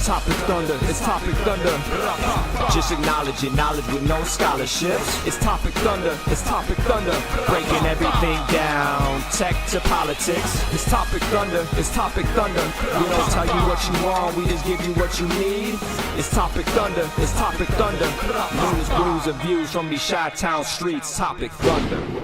Topic Thunder, it's Topic Thunder. Just acknowledge it, knowledge with no scholarships. It's Topic Thunder, it's Topic Thunder. Breaking everything down, tech to politics. It's Topic Thunder, it's Topic Thunder. We don't tell you what you want, we just give you what you need. It's Topic Thunder, it's Topic Thunder. News, blues, and views from these Chi-Town streets. Topic Thunder.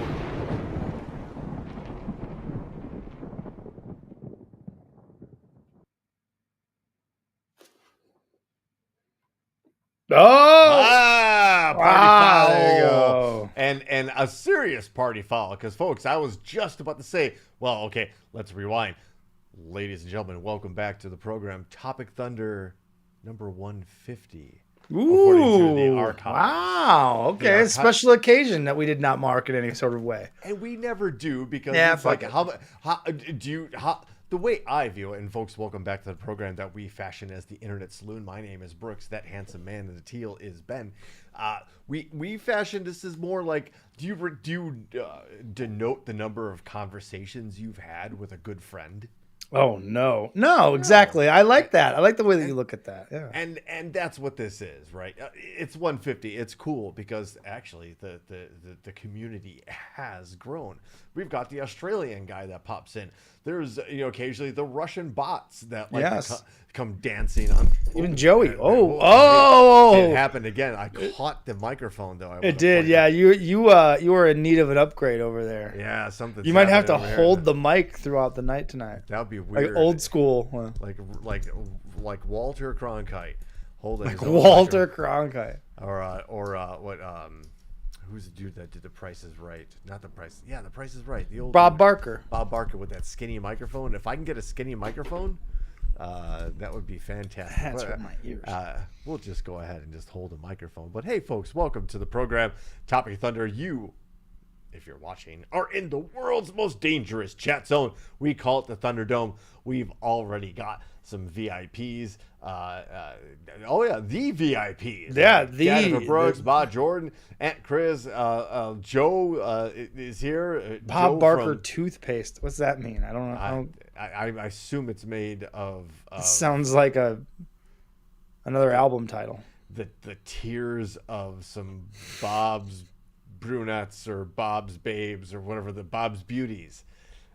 Oh, party wow. foul. There you go. And a serious party foul, because folks, I was just about to say, well, okay, let's rewind. Ladies and gentlemen, welcome back to the program, Topic Thunder number 150. According to the archives. Wow. Okay. A special occasion that we did not mark in any sort of way. And we never do, because Yeah, it's like, how the way I view it, and folks, welcome back to the program that we fashion as the Internet Saloon. My name is Brooks. That handsome man in the teal is Ben. We fashion this as more like, do you denote the number of conversations you've had with a good friend? Oh, no, exactly. I like that. I like the way that you look at that. Yeah. And that's what this is, right? It's 150. It's cool because actually the community has grown. We've got the Australian guy that pops in. There's occasionally the Russian bots that like to come dancing on. Even Joey. It happened again. I caught the microphone though. It did. Yeah. You were in need of an upgrade over there. Yeah. Something. You might have to hold the mic throughout the night tonight. That would be weird. Like old school. Like Walter Cronkite holding like Walter Cronkite. Or what? Who's the dude that did The Price is Right? Not The Price. Yeah, The Price is Right. The old Bob dude. Barker. Bob Barker with that skinny microphone. If I can get a skinny microphone, that would be fantastic. That's what my ears. We'll just go ahead and just hold a microphone. But hey, folks, welcome to the program, Topic Thunder. You, if you're watching, are in the world's most dangerous chat zone. We call it the Thunderdome. We've already got some VIPs. The VIPs. Yeah, Jennifer Brooks, Bob Jordan, Aunt Chris, Joe is here. Bob Joe Barker toothpaste. What's that mean? I don't know. I assume it's made of. It sounds like another album title. The tears of some Bob's brunettes or Bob's babes or whatever, the Bob's beauties.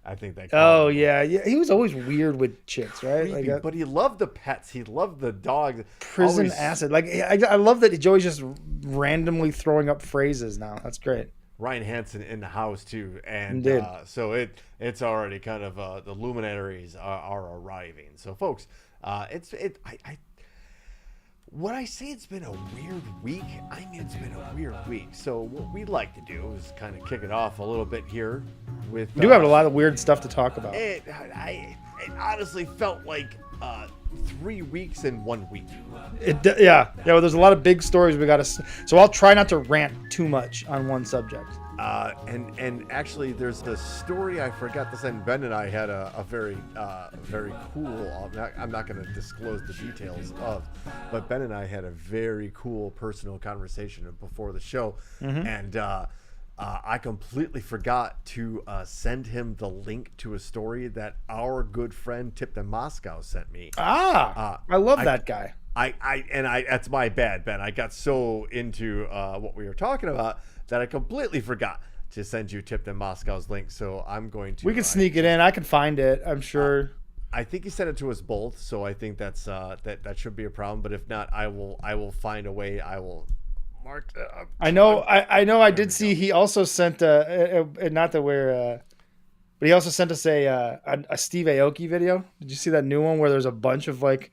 I think they call them. Yeah. He was always weird with chicks, right? Creepy, but he loved the pets. He loved the dogs. Prison acid. Like I love that Joey's just randomly throwing up phrases now. That's great. Ryan Hansen in the house too, and so it's already kind of the luminaries are arriving. So folks, when I say it's been a weird week, I mean it's been a weird week. So what we'd like to do is kind of kick it off a little bit here with. We do have a lot of weird stuff to talk about. It honestly felt like 3 weeks in 1 week. Well, there's a lot of big stories we got to. So I'll try not to rant too much on one subject. And actually, there's the story I forgot to send. Ben and I had a very cool. I'm not going to disclose the details of, but Ben and I had a very cool personal conversation before the show, and I completely forgot to send him the link to a story that our good friend Tipped in Moscow sent me. I love that guy. That's my bad, Ben. I got so into what we were talking about that I completely forgot to send you Tipped in Moscow's link. So I'm going to. We can sneak it in. I can find it. I'm sure. I think he sent it to us both, so I think that's that should be a problem. But if not, I will find a way. I will mark. I know. I did see. He also sent not that we're. But he also sent us a Steve Aoki video. Did you see that new one where there's a bunch of like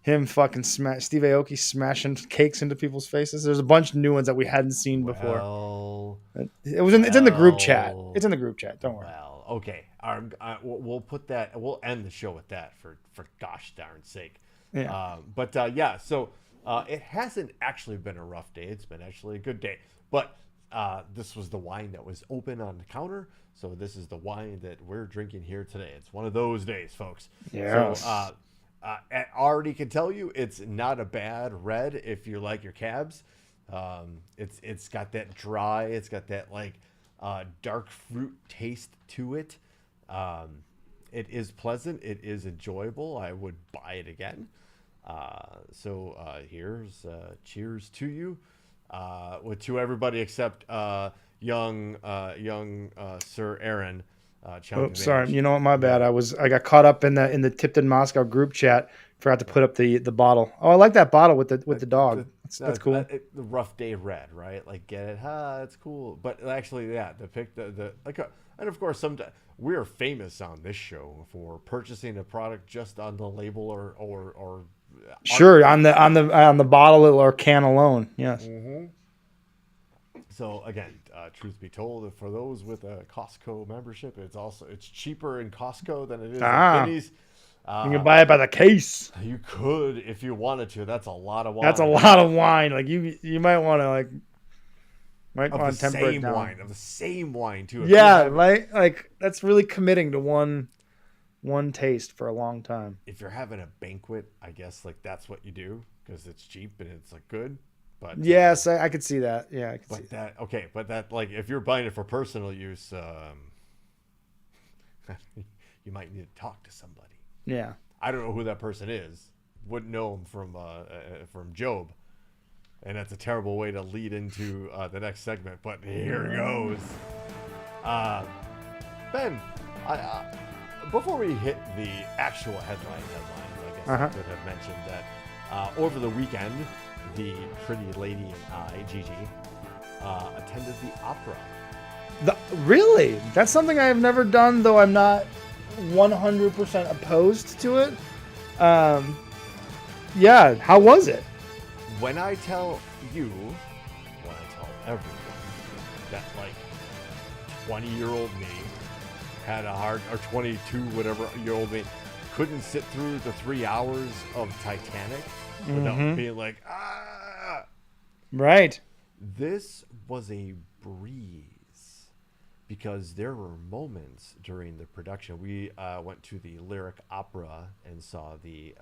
him fucking Steve Aoki smashing cakes into people's faces? There's a bunch of new ones that we hadn't seen before. It's in the group chat. It's in the group chat. Don't worry. Well, okay. We'll put that. We'll end the show with that for gosh darn sake. Yeah. So it hasn't actually been a rough day. It's been actually a good day. But this was the wine that was open on the counter. So this is the wine that we're drinking here today. It's one of those days, folks. Yes. So I already can tell you it's not a bad red if you like your cabs. It's got that dry. It's got that like dark fruit taste to it. It is pleasant. It is enjoyable. I would buy it again. Here's cheers to you, to everybody except young Sir Aaron. Oops, sorry. You know what? My bad. I got caught up in the Tipton Moscow group chat. Forgot to put up the bottle. Oh, I like that bottle with the dog. That's cool. The rough day red, right? Like, get it? It's cool. But actually, yeah, and of course, sometimes we are famous on this show for purchasing a product just on the label or sure, on the bottle or can alone. Yes. Mm-hmm. So again, truth be told, for those with a Costco membership, it's cheaper in Costco than it is at Vinny's. You can buy it by the case. You could if you wanted to. That's a lot of wine. That's a lot of wine. Like you might want to temper it down. Of the same wine too. Yeah, like that's really committing to one taste for a long time. If you're having a banquet, I guess that's what you do because it's cheap and it's good. But yes, I could see that. Yeah, I could see that. Okay, but that if you're buying it for personal use, you might need to talk to somebody. Yeah, I don't know who that person is. Wouldn't know him from Job, and that's a terrible way to lead into the next segment. But here it goes. Ben, before we hit the actual headlines, I guess I could have mentioned that over the weekend, the pretty lady and I, Gigi, attended the opera. Really? That's something I have never done, though I'm not 100% opposed to it. Yeah, how was it? When I tell everyone that 20-year-old me had a hard, or 22 whatever year old me couldn't sit through the 3 hours of Titanic without being like, right. This was a breeze. Because there were moments during the production. We went to the Lyric Opera and saw the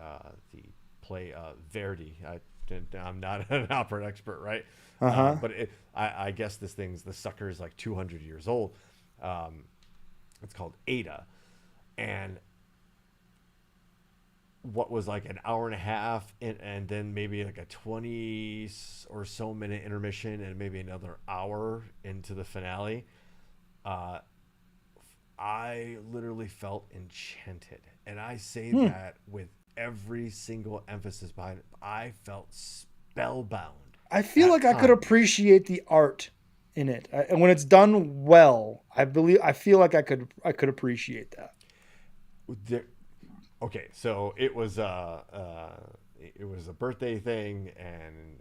play Verdi. I'm not an opera expert, right? But I guess the sucker is 200 years old. It's called Ada, and what was an hour and a half, and then maybe a 20 or so minute intermission, and maybe another hour into the finale. I literally felt enchanted, and I say that with every single emphasis behind it. I felt spellbound. I feel like I could appreciate the art in it, and when it's done well, I feel like I could appreciate that. Okay, so it was a birthday thing, and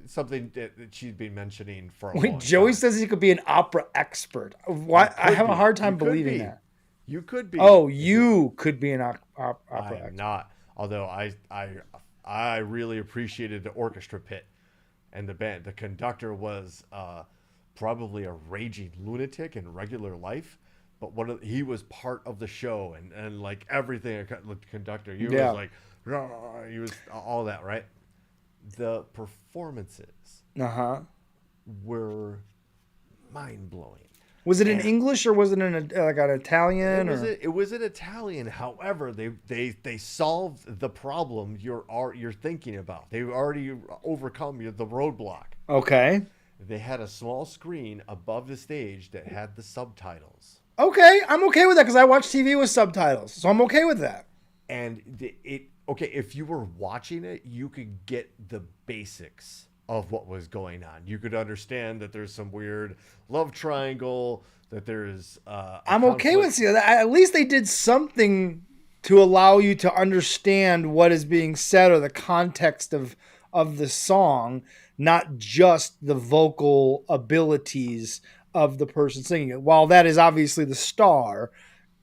something that she'd been mentioning for a long time. Joey says he could be an opera expert. Why? I have a hard time believing that. You could be. Oh, you could be an opera expert. I'm not. Although I really appreciated the orchestra pit and the band. The conductor was probably a raging lunatic in regular life. But he was part of the show and everything. The conductor, he was all that, right? The performances were mind blowing. Was it in English or was it in an Italian? It was in Italian. However, they solved the problem you're thinking about. They've already overcome the roadblock. Okay. They had a small screen above the stage that had the subtitles. Okay, I'm okay with that because I watch TV with subtitles, so I'm okay with that. And if you were watching it, you could get the basics of what was going on. You could understand that there's some weird love triangle, that there's I'm okay with that. At least they did something to allow you to understand what is being said or the context of the song, not just the vocal abilities of the person singing it. While that is obviously the star,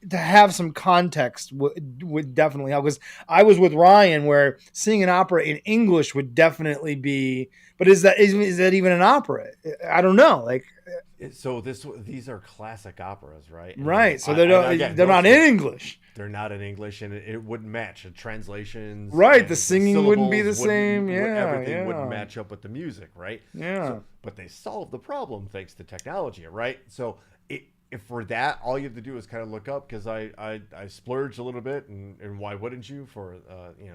to have some context would definitely help. Because I was with Ryan where seeing an opera in English would definitely be, but is that even an opera? I don't know. So these are classic operas, right? Right. So they're not in English. They're not in English, and it wouldn't match the translations. Right. The singing wouldn't be the same. Everything wouldn't match up with the music, right? Yeah. But they solved the problem thanks to technology, right? So if for that, all you have to do is kind of look up, because I splurged a little bit, and why wouldn't you? For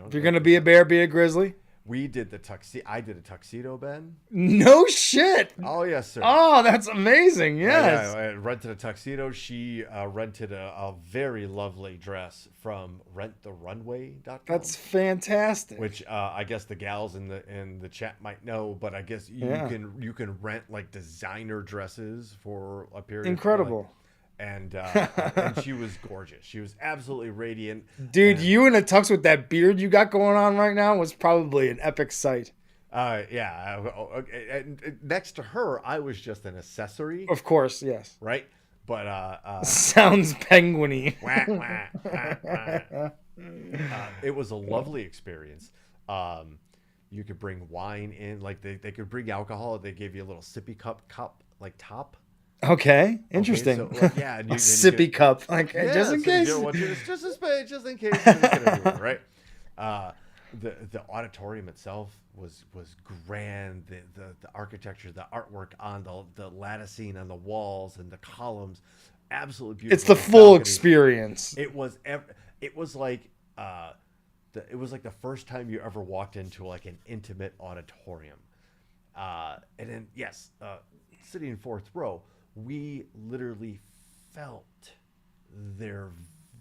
If you're gonna be a bear, be a grizzly. we did the tuxedo. I did a tuxedo, Ben. No shit. Oh yes, sir. Oh, that's amazing. Yes. I rented a tuxedo. She rented a very lovely dress from renttherunway.com. That's fantastic. Which I guess the gals in the chat might know, but I guess you can rent like designer dresses for a period. Incredible. Of time. And she was gorgeous. She was absolutely radiant. Dude, you in a tux with that beard you got going on right now was probably an epic sight. And next to her, I was just an accessory. Of course, yes. Right? But sounds penguiny. It was a lovely experience. You could bring wine in, like they could bring alcohol. They gave you a little sippy cup like top. Okay, interesting. Okay, so, like, yeah, and a sippy cup, like just in case. Just in case, right? The auditorium itself was grand. The architecture, the artwork on the latticing on the walls and the columns, absolutely beautiful. It's the full experience. It was like the first time you ever walked into like an intimate auditorium, and then sitting in fourth row, we literally felt their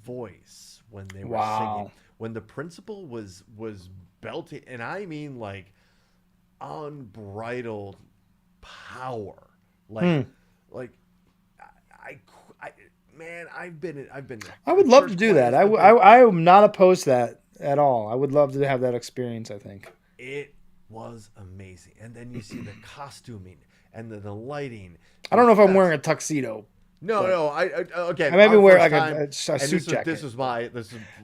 voice when they were singing. When the principal was belting, and I mean like unbridled power, like I've been. I would love to do that. I am not opposed to that at all. I would love to have that experience. I think it was amazing, and then you see the costuming and the lighting. I don't know if I'm wearing a tuxedo. No. I maybe wear like a suit jacket. This is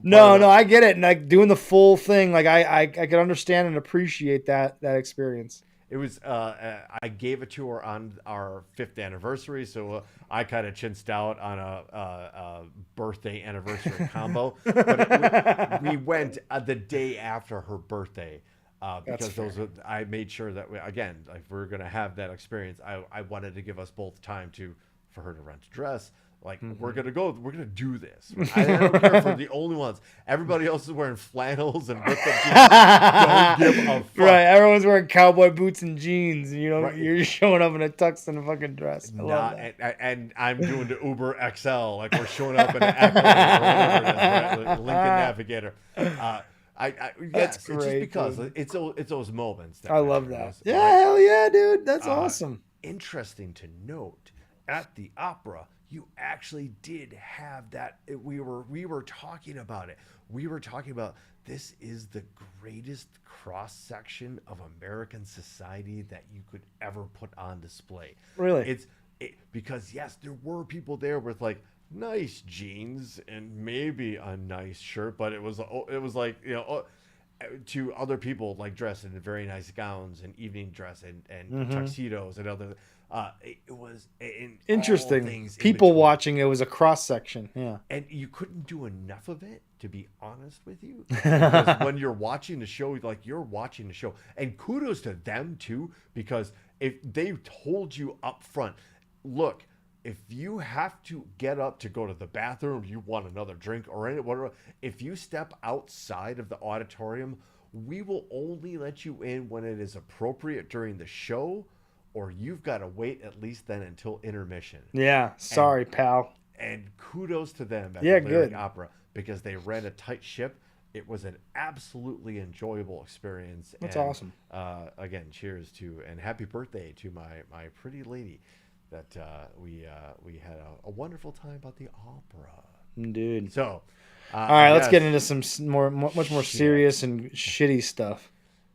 no. I get it. And like doing the full thing, like I can understand and appreciate that experience. It was. I gave it to her on our 5th anniversary, so I kind of chinsed out on a birthday anniversary combo. But we went the day after her birthday. Because I made sure that if we're going to have that experience, I wanted to give us both time for her to rent a dress. Like, we're going to do this. I don't care if we're the only ones. Everybody else is wearing flannels and ripped up jeans. Don't give a fuck. Right. Everyone's wearing cowboy boots and jeans. And you're showing up in a tux and a fucking dress. I love that. And I'm doing the Uber XL. Like, we're showing up in an Accolade or whatever it is, right? Lincoln Navigator. Yes, great, just because dude. it's those moments. I love that. Hell yeah, dude. That's awesome. Interesting to note, at the opera, you actually did have that. We were talking about it. We were talking about this is the greatest cross section of American society that you could ever put on display. Really? Because yes, there were people there with like nice jeans and maybe a nice shirt, but it was like, to other people like dressed in very nice gowns and evening dress and tuxedos and other. It was interesting. People watching, it was a cross section. Yeah, and you couldn't do enough of it, to be honest with you. Because when you're watching the show, like you're watching the show, and kudos to them too, because if they told you up front, look, if you have to get up to go to the bathroom, you want another drink or whatever, if you step outside of the auditorium, we will only let you in when it is appropriate during the show, or you've got to wait at least then until intermission. Yeah, sorry, pal. And kudos to them at the Lyric good. Opera, because they ran a tight ship. It was an absolutely enjoyable experience. That's awesome. Again, cheers to and happy birthday to my pretty lady. That we had a wonderful time at the opera. Dude. So, all right, let's get into some much more serious and shitty stuff.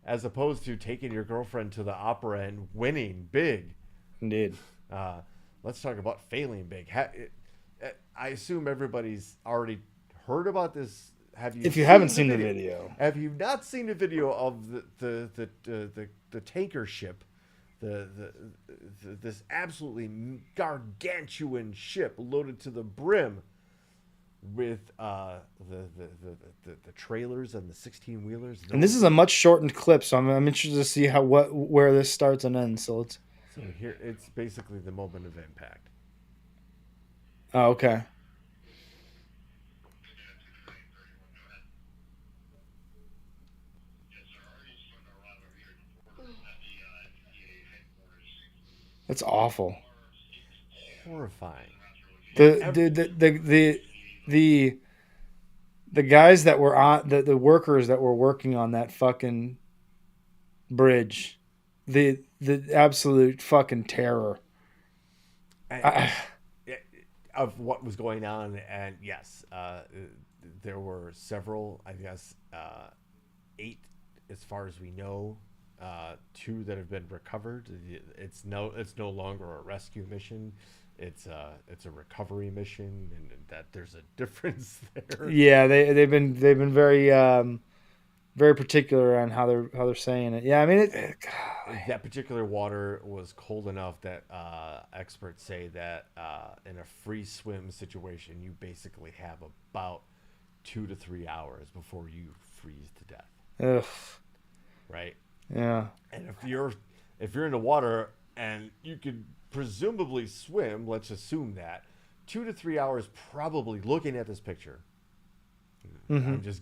As opposed to taking your girlfriend to the opera and winning big. Indeed. Let's talk about failing big. I assume everybody's already heard about this. If you haven't seen the video, have you not seen the video of the tanker ship? This absolutely gargantuan ship loaded to the brim with the trailers and the 16-wheelers. And this is a much shortened clip, so I'm interested to see where this starts and ends. So here it's basically the moment of impact. Oh, okay. That's awful. Horrifying. And The the the the the the, the guys that were on the workers that were working on that fucking bridge, the absolute fucking terror. and I, of what was going on, and yes, there were several, I guess, 8 as far as we know, 2 that have been recovered. It's no longer a rescue mission. It's a recovery mission, and that there's a difference there. yeah, they've been very very particular on how they're saying it. Yeah, I mean That particular water was cold enough that experts say that in a free swim situation, you basically have about 2 to 3 hours before you freeze to death, ugh, right? yeah. And if you're in the water and you could presumably swim, let's assume that 2 to 3 hours, probably looking at this picture. I'm just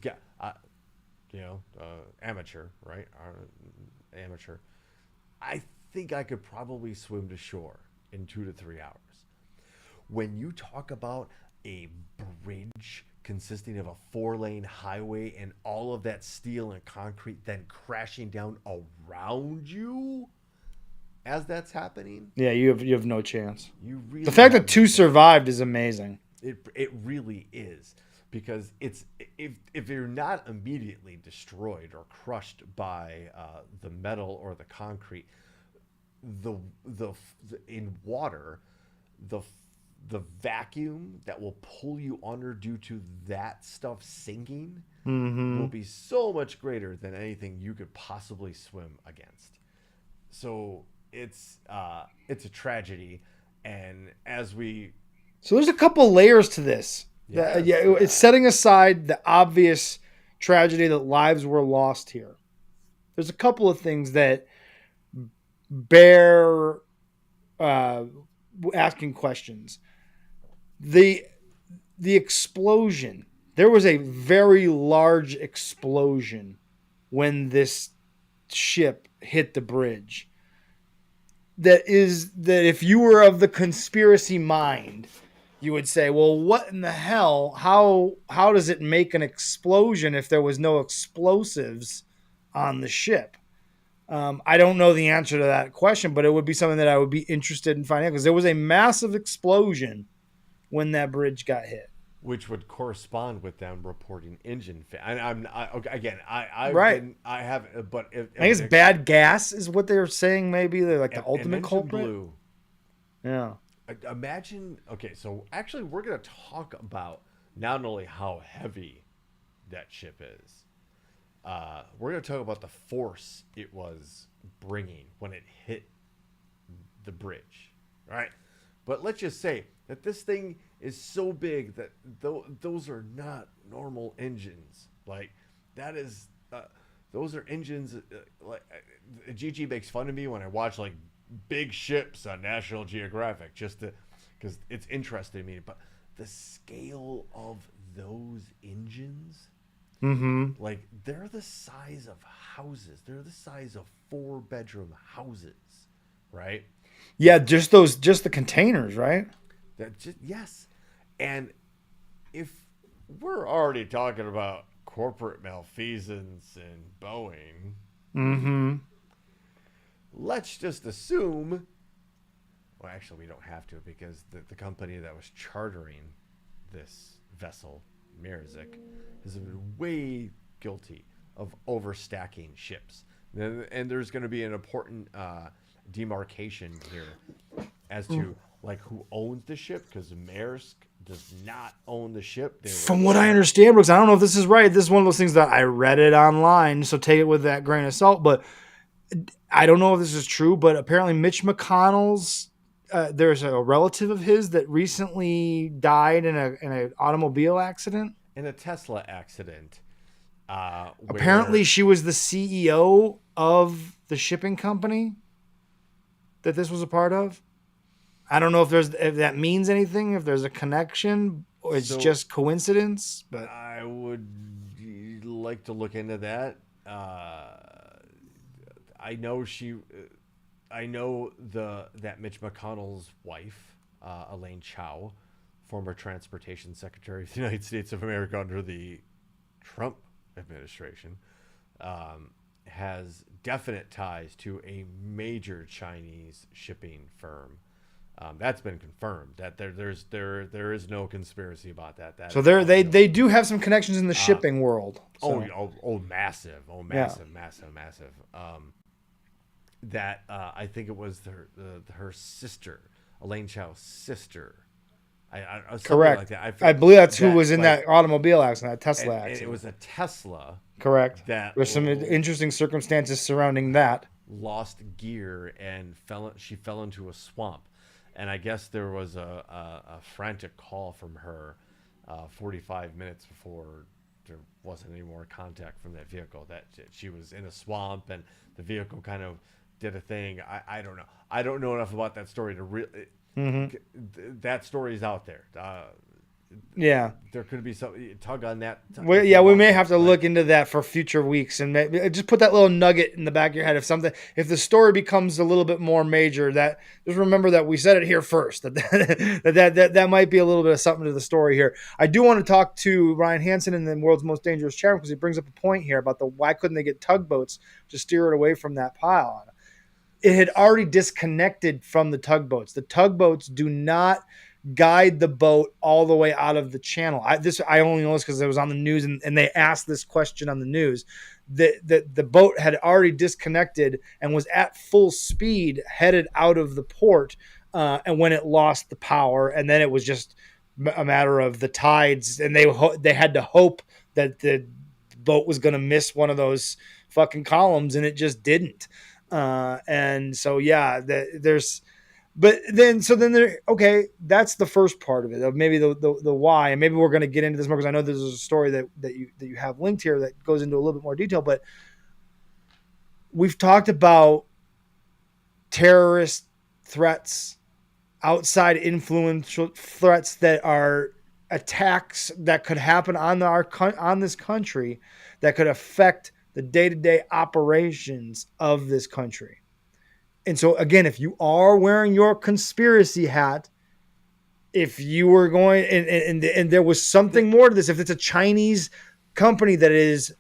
amateur, right? Amateur. I think I could probably swim to shore in 2 to 3 hours. When you talk about a bridge consisting of a 4-lane highway and all of that steel and concrete then crashing down around you as that's happening, Yeah, you have no chance. you really The fact have that 2 no- survived is amazing. it really is, because it's if you're not immediately destroyed or crushed by the metal or the concrete, the in water, the the vacuum that will pull you under due to that stuff sinking will be so much greater than anything you could possibly swim against. So it's a tragedy, and as we So there's a couple layers to this. Yes, Yeah, yeah. it's setting aside the obvious tragedy that lives were lost here. There's a couple of things that bear asking questions. The explosion. There was a very large explosion when this ship hit the bridge. That if you were of the conspiracy mind, you would say, well, what in the hell? How does it make an explosion if there was no explosives on the ship? I don't know the answer to that question, but it would be something that I would be interested in finding out, because there was a massive explosion when that bridge got hit. which would correspond with them reporting engine failure. Okay, again, I've Right. been, I have, but if, I think it's bad gas is what they're saying. Maybe they're like the an ultimate engine culprit. blew. Yeah. Imagine. Okay, so actually, we're gonna talk about not only how heavy that ship is. We're gonna talk about the force it was bringing when it hit the bridge, right? But let's just say that this thing is so big that those are not normal engines. Like that is, those are engines. Gigi makes fun of me when I watch like big ships on National Geographic, just because it's interesting to me. But the scale of those engines, like they're the size of houses. They're the size of 4-bedroom houses, right? Yeah, just the containers, right? That just yes, and if we're already talking about corporate malfeasance in Boeing, let's just assume. Well, actually, we don't have to, because the company that was chartering this vessel, Mirazik, has been way guilty of overstacking ships, and there's going to be an important demarcation here as to like who owns the ship, because Maersk does not own the ship. From what I understand, Brooks, I don't know if this is right. This is one of those things that I read it online, so take it with that grain of salt. But I don't know if this is true. But apparently, Mitch McConnell's there's a relative of his that recently died in an automobile accident. in a Tesla accident. Apparently, she was the CEO of the shipping company that this was a part of. I don't know if that means anything, if there's a connection, or it's So- just coincidence. But I would like to look into that. I know that Mitch McConnell's wife, Elaine Chao, former Transportation Secretary of the United States of America under the Trump administration, has definite ties to a major Chinese shipping firm. That's been confirmed. That there is no conspiracy about that. so they do have some connections in the shipping world. So. Massive, massive. That I think it was her sister, Elaine Chao's sister. Correct. Like that. I believe that's who was in that automobile accident, that Tesla accident. It was a Tesla. Correct. That There's some interesting circumstances surrounding that. Lost gear and she fell into a swamp, and I guess there was a frantic call from her 45 minutes before there wasn't any more contact from that vehicle, that she was in a swamp and the vehicle kind of did a thing. I don't know. I don't know enough about that story to really. That story is out there. Yeah, there could be some tug on that. We may have to look into that for future weeks, and maybe just put that little nugget in the back of your head. If the story becomes a little bit more major, that just remember that we said it here first. That might be a little bit of something to the story here. I do want to talk to Ryan Hansen in the World's Most Dangerous Chairman, because he brings up a point here about why couldn't they get tugboats to steer it away from that pile. It had already disconnected from the tugboats. The tugboats do not guide the boat all the way out of the channel. I only know this because it was on the news, and they asked this question on the news. The boat had already disconnected and was at full speed headed out of the port, and when it lost the power, and then it was just a matter of the tides, and they had to hope that the boat was going to miss one of those fucking columns, and it just didn't. And so there's. But then okay, that's the first part of it. Maybe the why, and maybe we're going to get into this more because I know there's a story that you have linked here that goes into a little bit more detail. But we've talked about terrorist threats, outside influential threats that are attacks that could happen on this country that could affect the day-to-day operations of this country. And so, again, if you are wearing your conspiracy hat, if you were going and there was something more to this, if it's a Chinese company that is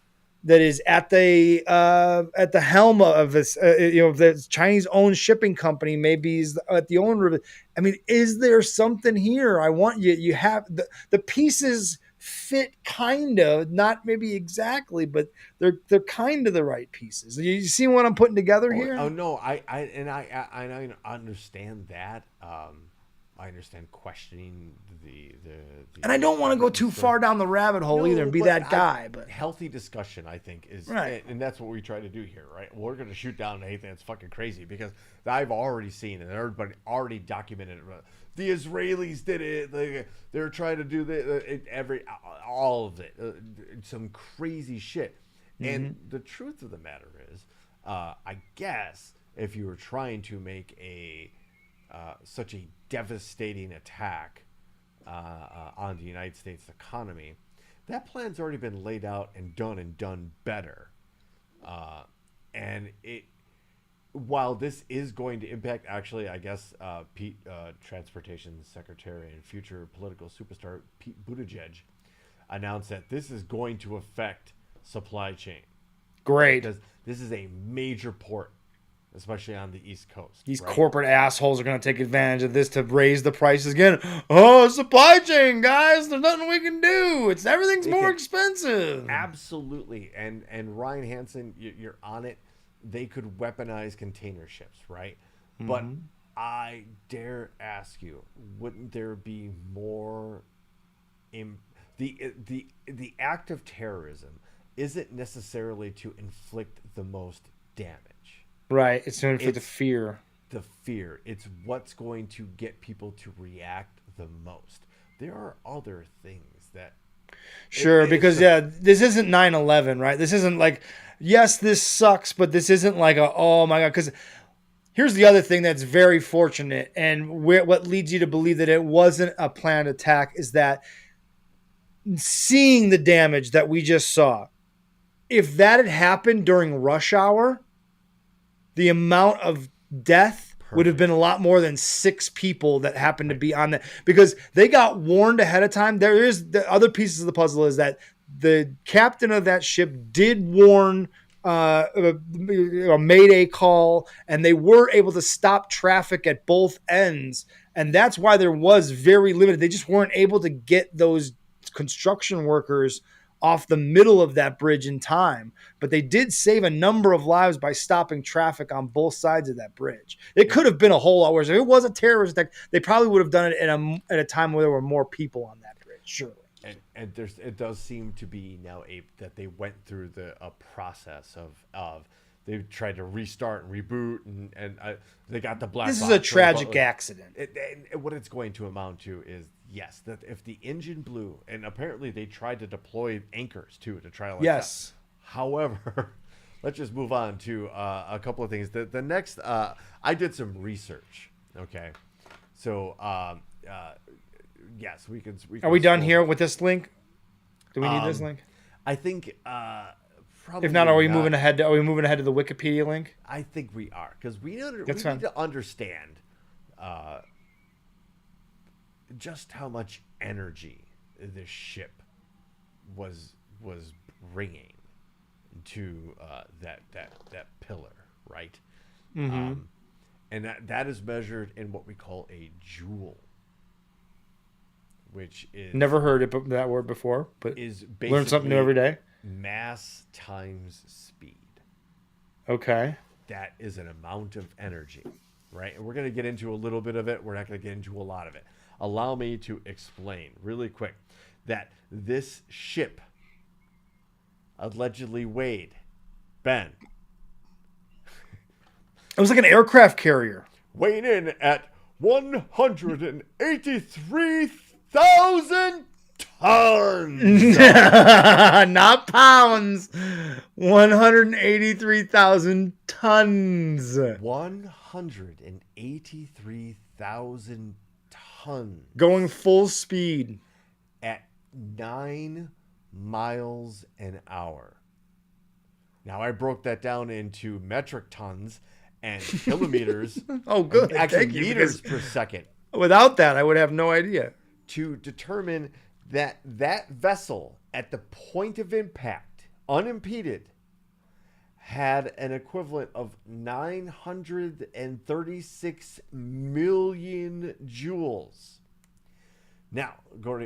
at the helm of this, if the Chinese-owned shipping company maybe is at the owner of it. I mean, is there something here? I want you have the pieces fit, kind of, not maybe exactly, but they're kind of the right pieces. You see what I'm putting together here? Oh no, I understand that. I understand questioning the and I don't want to go too far down the rabbit hole either and be that guy. But healthy discussion, I think, is right, and that's what we try to do here, right? We're going to shoot down anything that's fucking crazy because I've already seen and everybody already documented it. The Israelis did it. They're trying to do all of it, some crazy shit. Mm-hmm. And the truth of the matter is, I guess if you were trying to make such a devastating attack on the United States economy, that plan's already been laid out and done better. And while this is going to impact, actually, I guess Pete, Transportation Secretary and future political superstar Pete Buttigieg, announced that this is going to affect supply chain. Great. Because this is a major port, especially on the East Coast. These corporate assholes are going to take advantage of this to raise the prices again. Oh, supply chain, guys. There's nothing we can do. Everything's more expensive. Absolutely. And Ryan Hansen, you're on it. They could weaponize container ships, right? Mm-hmm. But I dare ask you, wouldn't there be more the act of terrorism isn't necessarily to inflict the most damage. Right. It's to inflict the fear. The fear. It's what's going to get people to react the most. There are other things that Sure, because this isn't 9/11, right? This isn't like, yes, this sucks, but this isn't like oh my God, because Here's the other thing that's very fortunate, and what leads you to believe that it wasn't a planned attack is that seeing the damage that we just saw, if that had happened during rush hour, the amount of death would have been a lot more than 6 people that happened to be on that, because they got warned ahead of time. There is the other pieces of the puzzle is that the captain of that ship did warn a mayday call, and they were able to stop traffic at both ends, and that's why there was very limited. They just weren't able to get those construction workers off the middle of that bridge in time, but they did save a number of lives by stopping traffic on both sides of that bridge. It could have been a whole lot worse. If it was a terrorist attack, they probably would have done it at a time where there were more people on that bridge, surely. And it does seem to be now that they went through a process of they tried to restart and reboot, and they got the black box. This is a tragic accident. What it's going to amount to is, yes, that if the engine blew, and apparently they tried to deploy anchors too to try to yes. However, let's just move on to a couple of things. The next, I did some research. Okay, so yes, we can. Are we done here with this link? Do we need this link? I think. Probably if not, are we moving ahead? Are we moving ahead to the Wikipedia link? I think we are, because we need to understand just how much energy this ship was bringing to that pillar, right? Mm-hmm. And that is measured in what we call a joule, which is never heard that word before, but is basically learn something new every day. Mass times speed. Okay. That is an amount of energy, right? And we're going to get into a little bit of it. We're not going to get into a lot of it. Allow me to explain really quick that this ship allegedly weighed, Ben. It was like an aircraft carrier. Weighing in at 183,000 tons. Not pounds. 183,000 tons. 183,000 tons. Going full speed. At 9 miles an hour. Now, I broke that down into metric tons and kilometers. Oh, good. Actually, meters per second. Without that, I would have no idea. To determine that vessel at the point of impact, unimpeded, had an equivalent of 936 million joules. Now,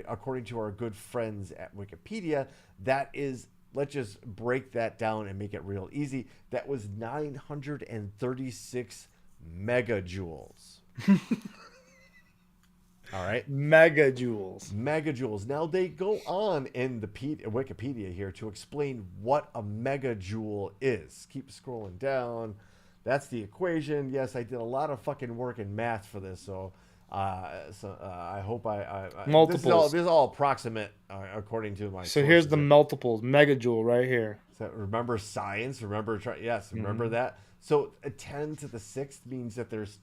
according to our good friends at Wikipedia, that is, let's just break that down and make it real easy. That was 936 megajoules. All right. Megajoules. Megajoules. Now, they go on in the Wikipedia here to explain what a megajoule is. Keep scrolling down. That's the equation. Yes, I did a lot of fucking work in math for this, so I hope multiples. This is all approximate according to my. So here's the multiples. Megajoule right here. So remember science. Remember that. So a 10 to the 6th means that there's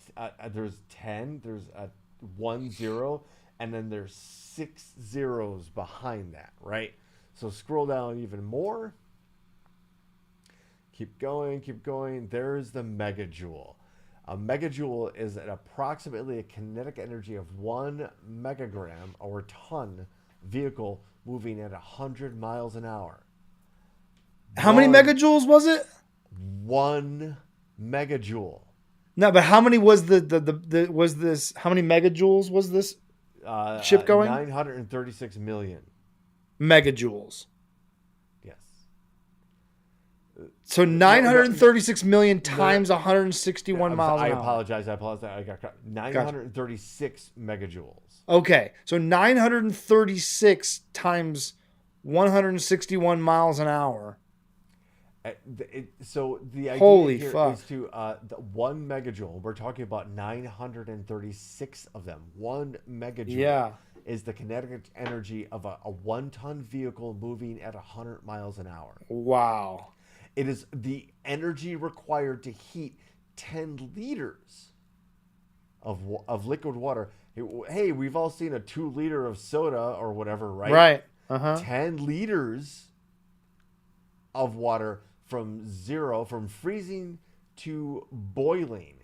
10. There's a 1 0, and then there's 6 zeros behind that, right? So scroll down even more. Keep going. There's the megajoule. A megajoule is approximately a kinetic energy of 1 megagram or ton vehicle moving at 100 miles an hour. How many megajoules was it? 1 megajoule. No, but how many was was this? How many megajoules was this ship going? 936 million megajoules. Yes. So 936 million times 161 miles an hour. I apologize. I got 936 megajoules. Okay, so 936 times 161 miles an hour. So the idea Holy here fuck. is to the 1 megajoule. We're talking about 936 of them. 1 megajoule is the kinetic energy of a 1-ton vehicle moving at 100 miles an hour. Wow. It is the energy required to heat 10 liters of liquid water. Hey, we've all seen a 2 liter of soda or whatever, right? Right. Uh-huh. 10 liters of water from freezing to boiling.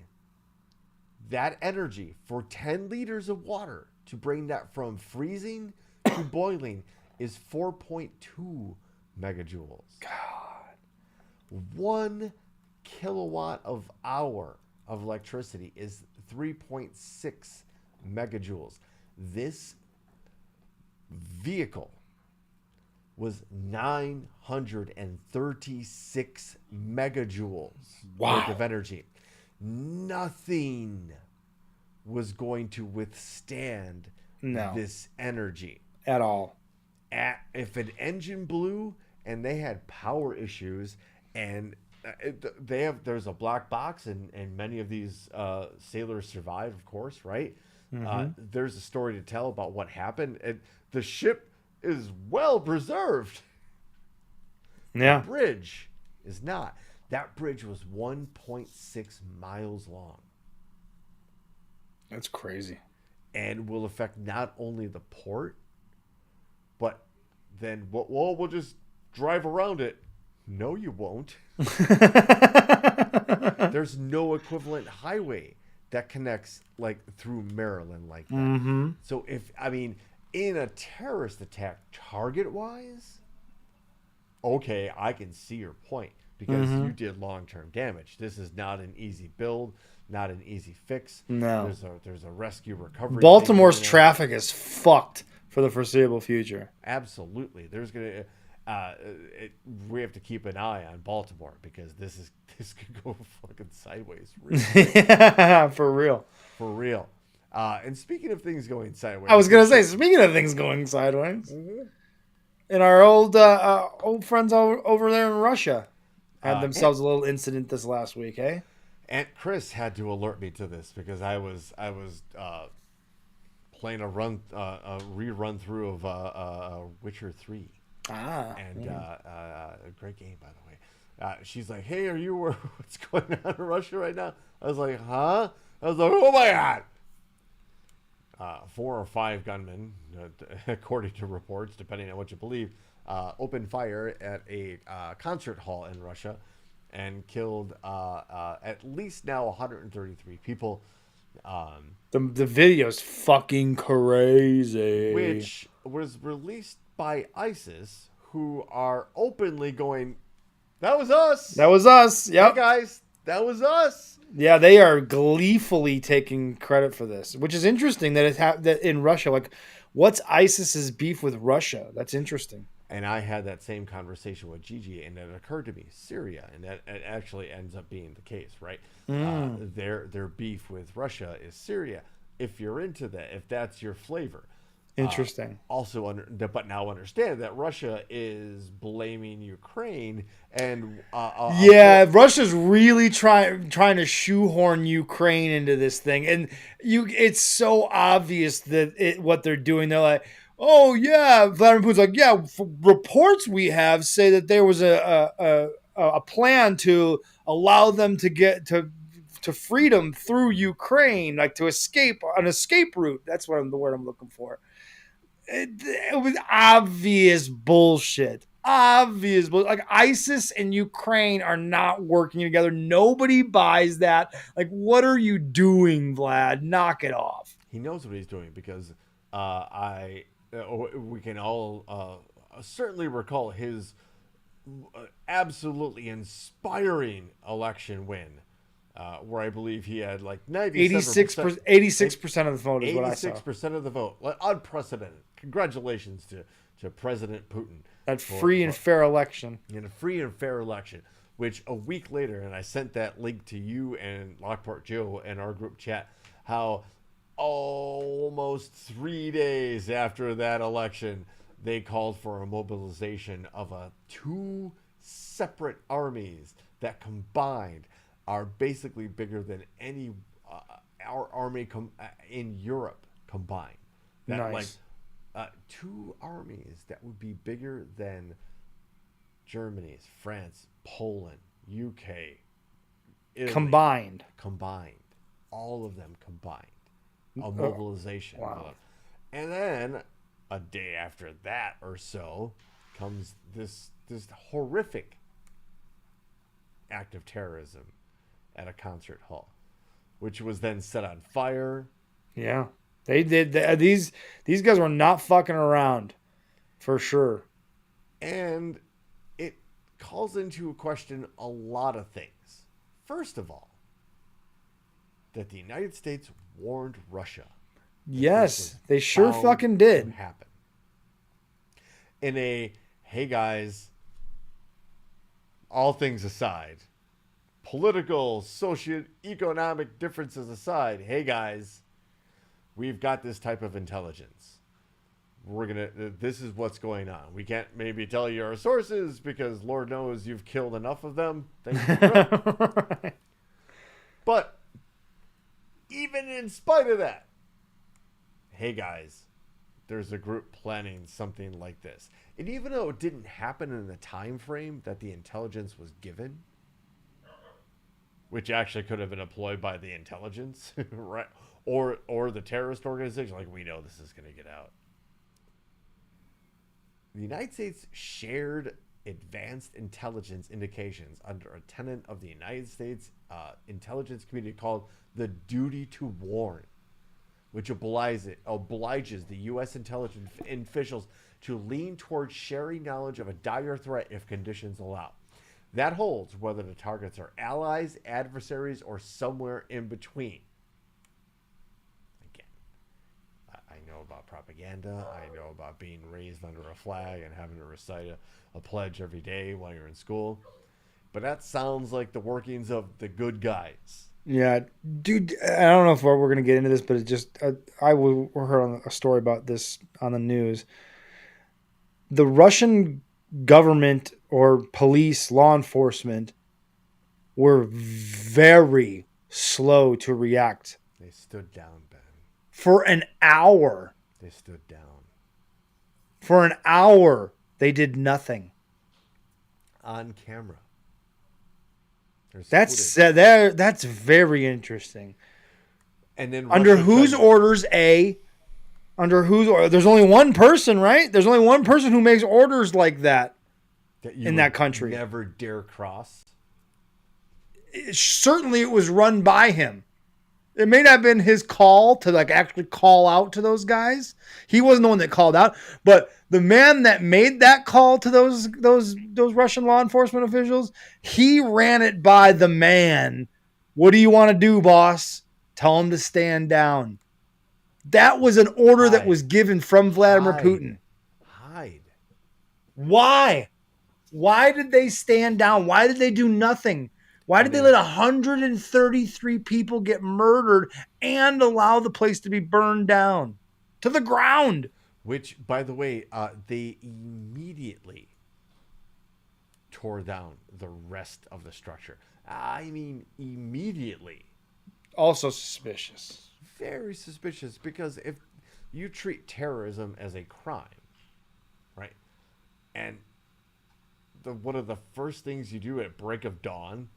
That energy for 10 liters of water to bring that from freezing to boiling is 4.2 megajoules. God. 1 kilowatt of hour of electricity is 3.6 megajoules. This vehicle was 936 megajoules worth of energy. Nothing was going to withstand this energy at all. If an engine blew and they had power issues, and there's a black box, and many of these sailors survive, of course, right? There's a story to tell about what happened. The ship is well preserved. Yeah. The bridge is not. That bridge was 1.6 miles long. That's crazy. And will affect not only the port, but then, we'll just drive around it. No, you won't. There's no equivalent highway that connects like through Maryland like that. Mm-hmm. So in a terrorist attack, target-wise, okay, I can see your point because you did long-term damage. This is not an easy build, not an easy fix. No. There's a rescue recovery. Baltimore's traffic is fucked for the foreseeable future. Absolutely. We have to keep an eye on Baltimore because this could go fucking sideways. Really. Yeah, for real. For real. And speaking of things going sideways, I was gonna say, speaking of things going sideways, and our old friends over there in Russia had themselves a little incident this last week, eh? Aunt Chris had to alert me to this because I was playing a rerun through of Witcher 3. And a great game, by the way. She's like, "Hey, are you what's going on in Russia right now?" I was like, "Huh?" I was like, "Oh my god!" 4 or 5 gunmen, according to reports, depending on what you believe, opened fire at a concert hall in Russia and killed at least now 133 people. The video's fucking crazy. Which was released by ISIS, who are openly going, "That was us. That was us. Yep. Hey guys, that was us." Yeah, they are gleefully taking credit for this, which is interesting that that in Russia. Like, what's ISIS's beef with Russia? That's interesting. And I had that same conversation with Gigi, and it occurred to me, Syria, and that it actually ends up being the case, right? Their beef with Russia is Syria. If you're into that, if that's your flavor. Interesting. But now understand that Russia is blaming Ukraine, and Russia's really trying to shoehorn Ukraine into this thing, and it's so obvious that what they're doing. They're like, "Oh yeah," Vladimir Putin's like, "Yeah, reports we have say that there was a plan to allow them to get to freedom through Ukraine, like to escape an escape route." That's the word I'm looking for. It was obvious bullshit. Obvious bullshit. Like, ISIS and Ukraine are not working together. Nobody buys that. Like, what are you doing, Vlad? Knock it off. He knows what he's doing because we can all certainly recall his absolutely inspiring election win. Where I believe he had like 86% of the vote is what I saw. 86% of the vote. Unprecedented. Congratulations to President Putin. That free and fair election. In a free and fair election, which a week later, and I sent that link to you and Lockport Joe in our group chat, how almost 3 days after that election, they called for a mobilization of 2 separate armies that combined are basically bigger than any our army in Europe combined. That nice. 2 armies that would be bigger than Germany's, France, Poland, UK, Italy, Combined. all of them combined, a mobilization. Wow. And then a day after that or so comes this horrific act of terrorism at a concert hall, which was then set on fire. Yeah. They did. These guys were not fucking around, for sure. And it calls into question a lot of things. First of all, that the United States warned Russia. Yes, they sure fucking did. Happen. In a, hey guys, all things aside, political, socio-economic differences aside, hey guys, we've got this type of intelligence. This is what's going on. We can't maybe tell you our sources because Lord knows you've killed enough of them. Right. But even in spite of that, hey guys, there's a group planning something like this. And even though it didn't happen in the time frame that the intelligence was given, which actually could have been employed by the intelligence, right? Or the terrorist organization, like, we know this is going to get out. The United States shared advanced intelligence indications under a tenet of the United States intelligence community called the duty to warn, which obliges the U.S. intelligence officials to lean towards sharing knowledge of a dire threat if conditions allow. That holds whether the targets are allies, adversaries, or somewhere in between. Again, I know about propaganda. I know about being raised under a flag and having to recite a pledge every day while you're in school. But that sounds like the workings of the good guys. Yeah, dude, I don't know if we're going to get into this, but it just, I heard a story about this on the news. The Russian government or police, law enforcement were very slow to react. They stood down, Ben. For an hour. They stood down. For an hour, they did nothing. On camera. That's very interesting. And then under whose orders? Under whose order? There's only one person, right? There's only one person who makes orders like that in that country. Never dare cross. Certainly, it was run by him. It may not have been his call to actually call out to those guys. He wasn't the one that called out, but the man that made that call to those Russian law enforcement officials, he ran it by the man. What do you want to do, boss? Tell him to stand down. That was an order that was given from Vladimir Putin. Hide. Why? Why did they stand down? Why did they do nothing? Why did they let 133 people get murdered and allow the place to be burned down to the ground? Which, by the way, they immediately tore down the rest of the structure. I mean, immediately. Also suspicious. Very suspicious, because if you treat terrorism as a crime, right, and one of the first things you do at break of dawn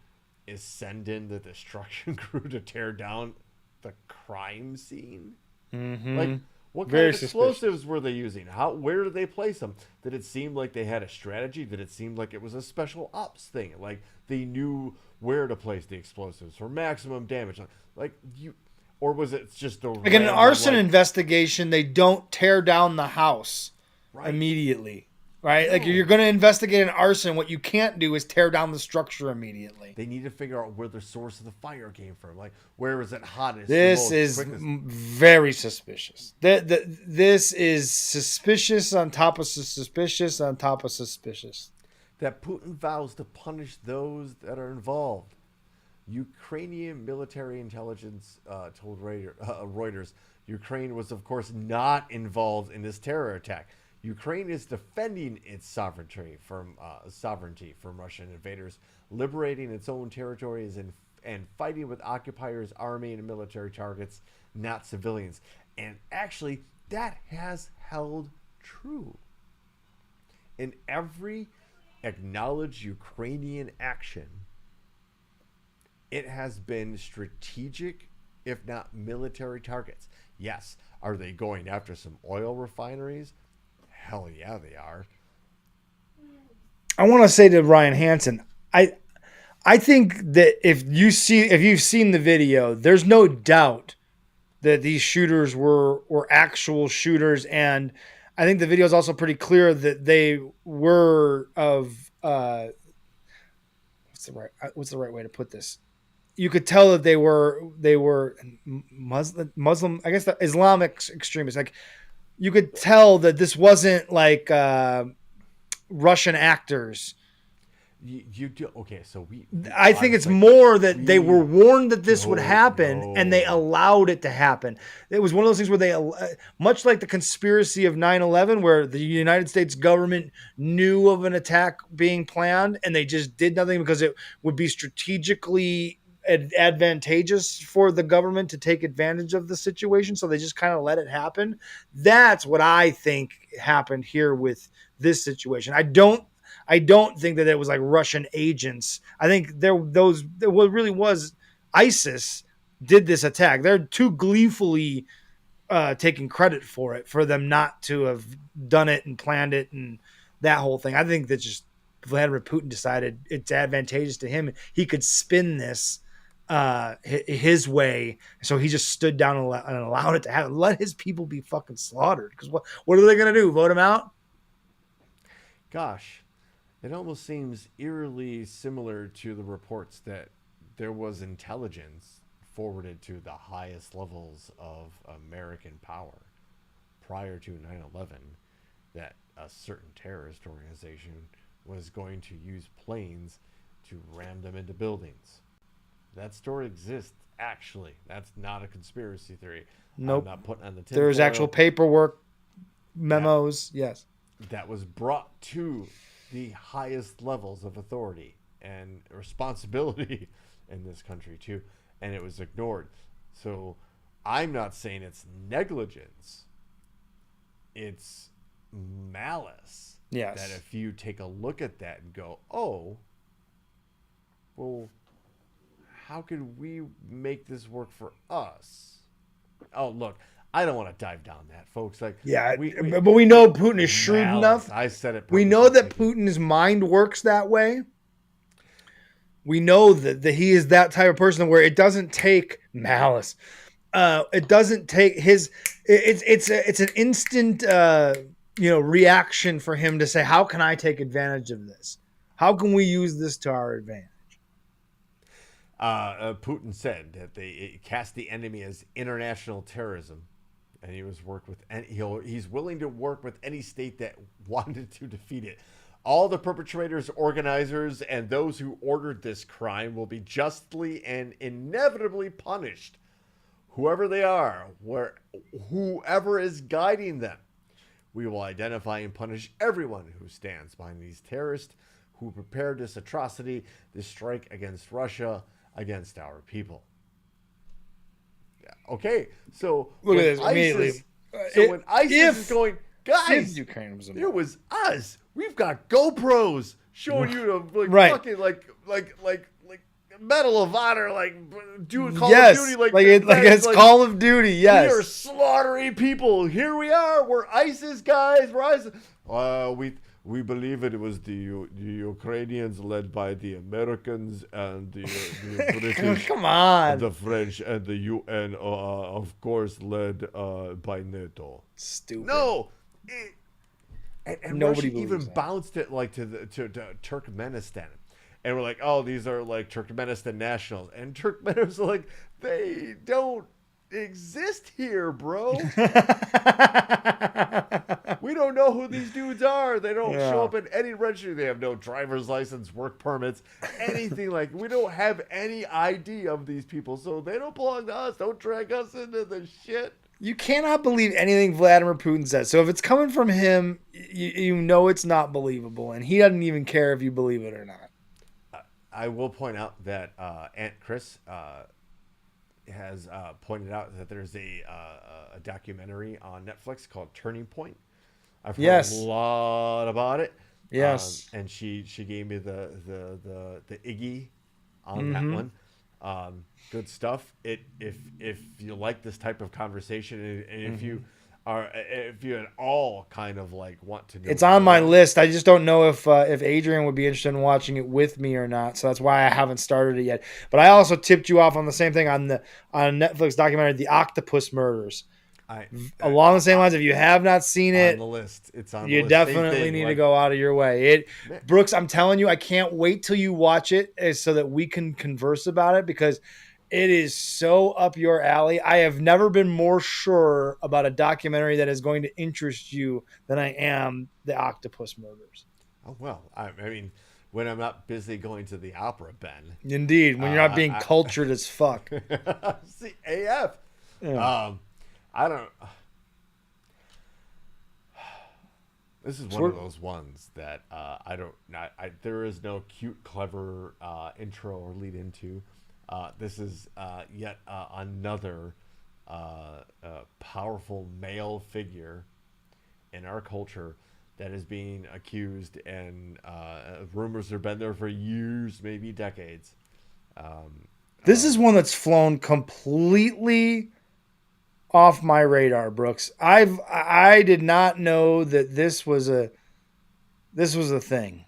is send in the destruction crew to tear down the crime scene. Mm-hmm. Like, what kind of explosives were they using? Where did they place them? Did it seem like they had a strategy? Did it seem like it was a special ops thing? Like they knew where to place the explosives for maximum damage? Or was it just like in an arson investigation? They don't tear down the house immediately. Right? No. Like, you're going to investigate an arson. What you can't do is tear down the structure immediately. They need to figure out where the source of the fire came from. Like, where is it hottest? This is very suspicious. This is suspicious on top of suspicious on top of suspicious. That Putin vows to punish those that are involved. Ukrainian military intelligence told Reuters Ukraine was, of course, not involved in this terror attack. Ukraine is defending its sovereignty from Russian invaders, liberating its own territories, and fighting with occupiers, army, and military targets, not civilians. And actually, that has held true. In every acknowledged Ukrainian action, it has been strategic, if not military targets. Yes. Are they going after some oil refineries? Hell yeah, they are. I want to say to Ryan Hansen, I think that if you've seen the video, there's no doubt that these shooters were actual shooters, and I think the video is also pretty clear that they were of what's the right way to put this? You could tell that they were Muslim, I guess, the Islamic extremists. Like, you could tell that this wasn't like Russian actors. You do okay. So I think it's more that they were warned that this would happen, and they allowed it to happen. It was one of those things where they, much like the conspiracy of 9/11, where the United States government knew of an attack being planned, and they just did nothing because it would be strategically advantageous for the government to take advantage of the situation. So they just kind of let it happen. That's what I think happened here with this situation. I don't think that it was like Russian agents. I think what really was ISIS did this attack. They're too gleefully taking credit for it, for them not to have done it and planned it and that whole thing. I think that just Vladimir Putin decided it's advantageous to him. He could spin this his way, so he just stood down and allowed it to happen. Let his people be fucking slaughtered. Because what are they going to do? Vote him out? Gosh. It almost seems eerily similar to the reports that there was intelligence forwarded to the highest levels of American power prior to 9/11 that a certain terrorist organization was going to use planes to ram them into buildings. That story exists, actually. That's not a conspiracy theory. Nope. I'm not putting on the tin There's foil. actual paperwork, memos, yes. That was brought to the highest levels of authority and responsibility in this country too, and it was ignored. So I'm not saying it's negligence, it's malice. Yes. That if you take a look at that and go, oh, well, how can we make this work for us? Oh, look, I don't want to dive down that, folks. Like, yeah, but we know Putin is shrewd enough. I said it. We know that Putin's mind works that way. We know that he is that type of person where it doesn't take malice. It doesn't take his. It's an instant reaction for him to say, how can I take advantage of this? How can we use this to our advantage? Putin said that they cast the enemy as international terrorism, and he's willing to work with any state that wanted to defeat it. All the perpetrators, organizers, and those who ordered this crime will be justly and inevitably punished, whoever they are, whoever is guiding them. We will identify and punish everyone who stands behind these terrorists who prepared this atrocity, this strike against Russia, against our people. Yeah. Okay, so look at this immediately. When ISIS is going, guys, it was us. We've got GoPros showing you to fucking like Medal of Honor, do Call of Duty, like it's Call of Duty. Yes, we are slaughtering people. Here we are. We're ISIS guys. We're ISIS. We believe it was the Ukrainians led by the Americans and the British, come on, the French and the UN, of course, led by NATO. Stupid. No, and nobody Russia even that. bounced it to Turkmenistan, and we're like, oh, these are like Turkmenistan nationals, and Turkmeners are like, they don't exist here, bro. We don't know who these dudes are. They don't show up in any registry. They have no driver's license, work permits, anything. We don't have any ID of these people, so they don't belong to us. Don't drag us into the shit. You cannot believe anything Vladimir Putin says. So if it's coming from him, you know it's not believable, and he doesn't even care if you believe it or not. I will point out that Aunt Chris has pointed out that there's a documentary on Netflix called Turning Point. I've heard a lot about it. Yes, and she gave me the Iggy on that one. Good stuff. If you like this type of conversation, and if you at all kind of like want to know, It's on my list. I just don't know if Adrian would be interested in watching it with me or not. So that's why I haven't started it yet. But I also tipped you off on the same thing on Netflix documentary, The Octopus Murders. Along the same lines, if you have not seen it, on the list. It's on. You the list. definitely need to go out of your way. Brooks, I'm telling you, I can't wait till you watch it so that we can converse about it because it is so up your alley. I have never been more sure about a documentary that is going to interest you than I am The Octopus Murders. Oh well, I mean, when I'm not busy going to the opera, Ben. Indeed, when you're not being cultured as fuck. See, AF. Yeah. I don't. This is one of those ones that I don't. There is no cute, clever intro or lead into. This is yet another powerful male figure in our culture that is being accused, and rumors have been there for years, maybe decades. This is one that's flown completely off my radar, Brooks. I did not know that this was a thing.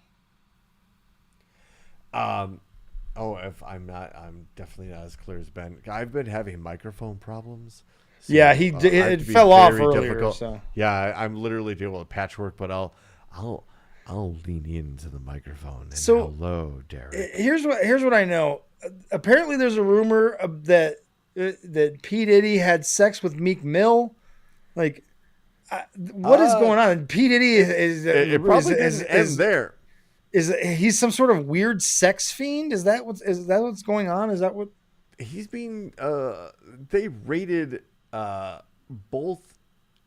I'm definitely not as clear as Ben. I've been having microphone problems. So, yeah, it fell off earlier. Difficult. So yeah, I'm literally dealing with patchwork, but I'll lean into the microphone. And so hello, Derek. Here's what I know. Apparently, there's a rumor that P. Diddy had sex with Meek Mill. Like, what is going on? P. Diddy it probably doesn't end there. Is he's some sort of weird sex fiend? Is that what's going on? Is that what he's being? They raided both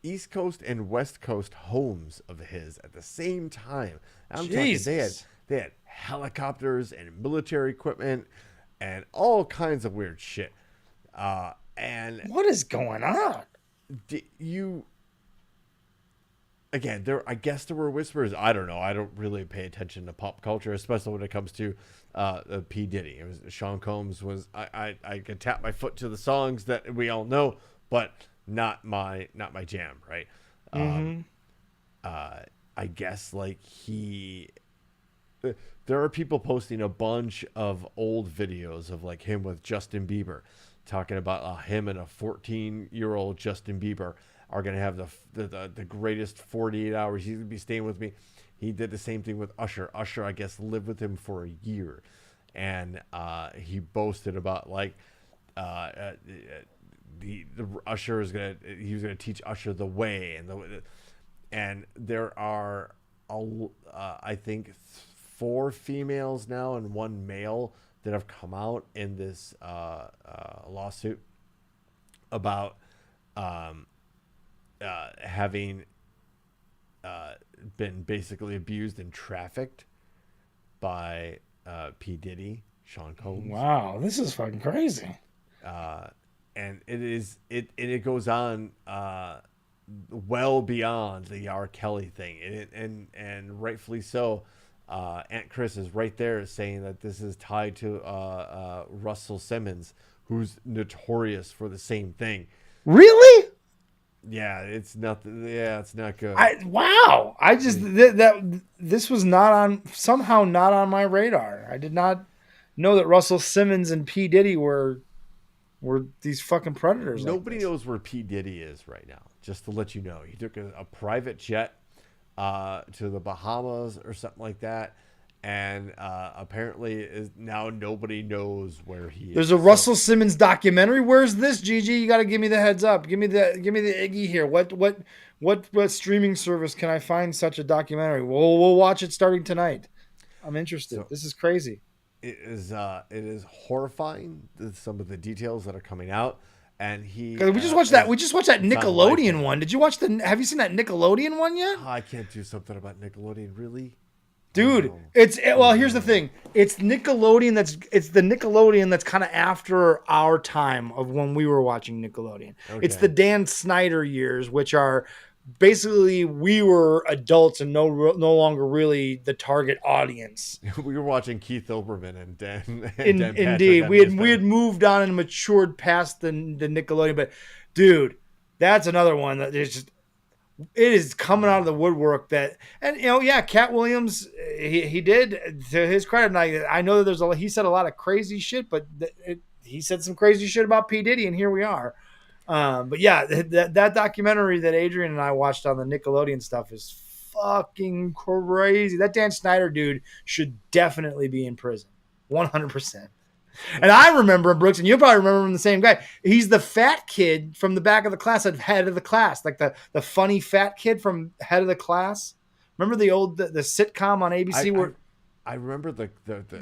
East Coast and West Coast homes of his at the same time. I'm talking they had helicopters and military equipment and all kinds of weird shit. And what is going on? Again, I guess there were whispers. I don't know. I don't really pay attention to pop culture, especially when it comes to P. Diddy. It was Sean Combs was. I could tap my foot to the songs that we all know, but not my jam, right? I guess like there are people posting a bunch of old videos of like him with Justin Bieber, talking about him and a 14-year-old Justin Bieber are going to have the greatest 48 hours. He's going to be staying with me. He did the same thing with Usher. Usher, I guess, lived with him for a year. And he boasted about, like, he was going to teach Usher the way. And there are, I think, 4 females now and 1 male that have come out in this lawsuit about having been basically abused and trafficked by P. Diddy, Sean Combs. Wow, this is fucking crazy. And it goes on well beyond the R. Kelly thing, and rightfully so. Aunt Chris is right there saying that this is tied to Russell Simmons, who's notorious for the same thing. Really? Yeah, it's not good. Wow. I just this was somehow not on my radar. I did not know that Russell Simmons and P. Diddy were these fucking predators. Nobody knows where P. Diddy is right now. Just to let you know, he took a private jet to the Bahamas or something like that, and apparently now nobody knows where he is. There's a Russell Simmons documentary. Where's this, Gigi? You got to give me the heads up. Give me the Iggy here. What streaming service can I find such a documentary? We'll watch it starting tonight. I'm interested. So, this is crazy. It is horrifying, some of the details that are coming out. And we just watched that. We just watched that Nickelodeon one. Did you watch have you seen that Nickelodeon one yet? I can't do something about Nickelodeon, really. Dude, here's the thing. It's Nickelodeon it's the Nickelodeon that's kind of after our time of when we were watching Nickelodeon. Okay. It's the Dan Snyder years, which are basically we were adults and no longer really the target audience. We were watching Keith Olbermann and Dan Patrick Indeed, on we had ESPN. moved on and matured past the Nickelodeon, but dude, that's another one that is just it is coming out of the woodwork. That and Cat Williams, he did to his credit. And I know that he said a lot of crazy shit, but he said some crazy shit about P Diddy, and here we are. But yeah, that documentary that Adrian and I watched on the Nickelodeon stuff is fucking crazy. That Dan Snyder dude should definitely be in prison, 100%. And I remember Brooks, and you'll probably remember him, the same guy. He's the fat kid from the back of the class, at Head of the Class, like the funny fat kid from Head of the Class. Remember the sitcom on ABC I remember the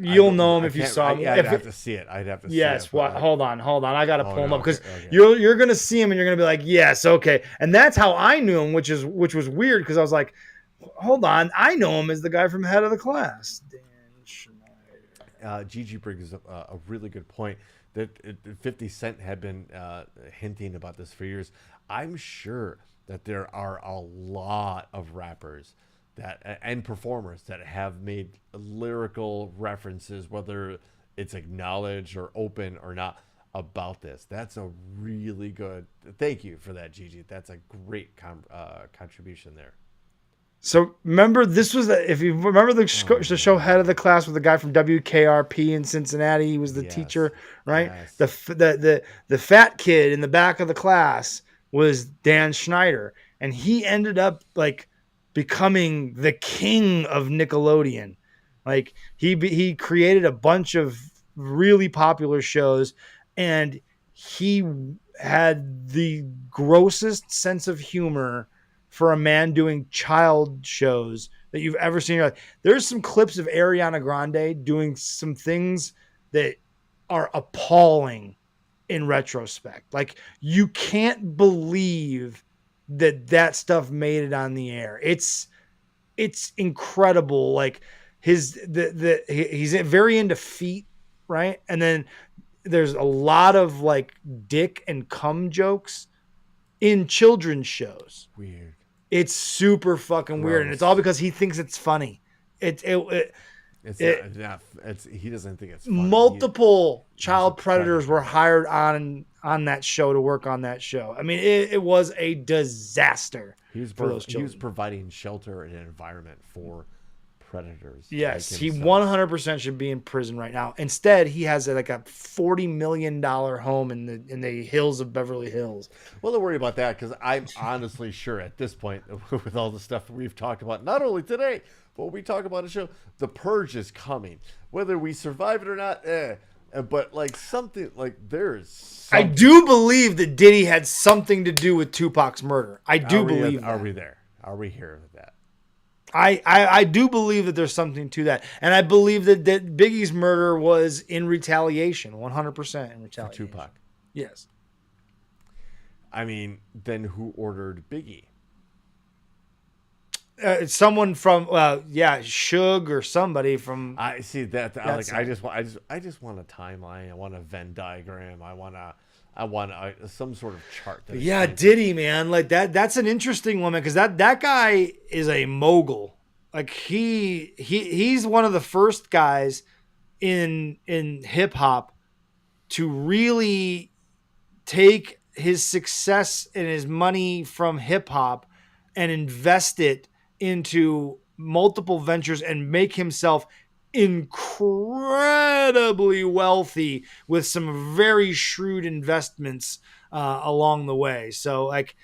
you'll know him if you saw him. I'd have to see it. Yes. Hold on. I got to pull him up because okay. you're going to see him and you're going to be like, yes, okay. And that's how I knew him, which was weird because I was like, hold on, I know him as the guy from Head of the Class. Dan Schneider. Gigi brings up a really good point that 50 Cent had been hinting about this for years. I'm sure that there are a lot of rappers and performers that have made lyrical references, whether it's acknowledged or open or not, about this. That's a really good. Thank you for that, Gigi. That's a great contribution there. So remember, this was if you remember the show Head of the Class with the guy from WKRP in Cincinnati. He was the teacher, right? Yes. The fat kid in the back of the class was Dan Schneider, and he ended up like becoming the king of Nickelodeon. Like he created a bunch of really popular shows, and he had the grossest sense of humor for a man doing child shows that you've ever seen. There's some clips of Ariana Grande doing some things that are appalling in retrospect. Like, you can't believe that stuff made it on the air. It's incredible. Like he's very into feet, right? And then there's a lot of like dick and cum jokes in children's shows. Weird. It's super fucking weird, and it's all because he thinks it's funny. He doesn't think it's funny. Multiple child predators were hired on that show to work on that show. I mean, it was a disaster for those children. He was providing shelter and an environment for predators. Yes, he 100% should be in prison right now. Instead, he has like a $40 million home in the hills of Beverly Hills. Well, don't worry about that, because I'm honestly sure at this point, with all the stuff we've talked about, not only today, but we talk about a show, The Purge is coming. Whether we survive it or not, but like something like I do believe that Diddy had something to do with Tupac's murder. I do believe that. Are we there? Are we here with that? I do believe that there's something to that. And I believe that Biggie's murder was in retaliation, 100% in retaliation. For Tupac. Yes. I mean, then who ordered Biggie? Someone from, Suge or somebody from. I see that. I just want a timeline. I want a Venn diagram. I want some sort of chart. Diddy, man, like that's an interesting one, because that guy is a mogul. Like he's one of the first guys in hip hop to really take his success and his money from hip hop and invest it into multiple ventures and make himself incredibly wealthy with some very shrewd investments along the way. So like,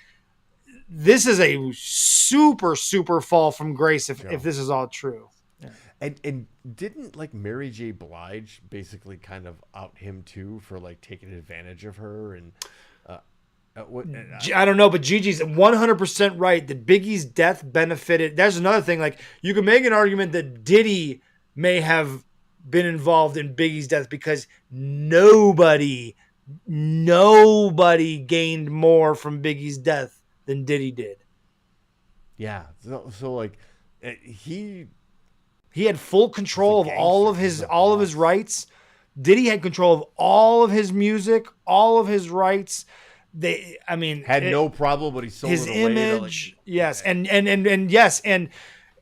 this is a super, super fall from grace if this is all true. Yeah. And didn't like Mary J. Blige basically kind of out him too for like taking advantage of her? And I don't know, but Gigi's 100% right that Biggie's death benefited. There's another thing. Like, you can make an argument that Diddy may have been involved in Biggie's death, because nobody gained more from Biggie's death than Diddy did. Yeah. So like he had full control of all of his rights. Diddy had control of all of his music, all of his rights. I mean, Had no problem, but he sold his it away image, to, like, yes, and yes, and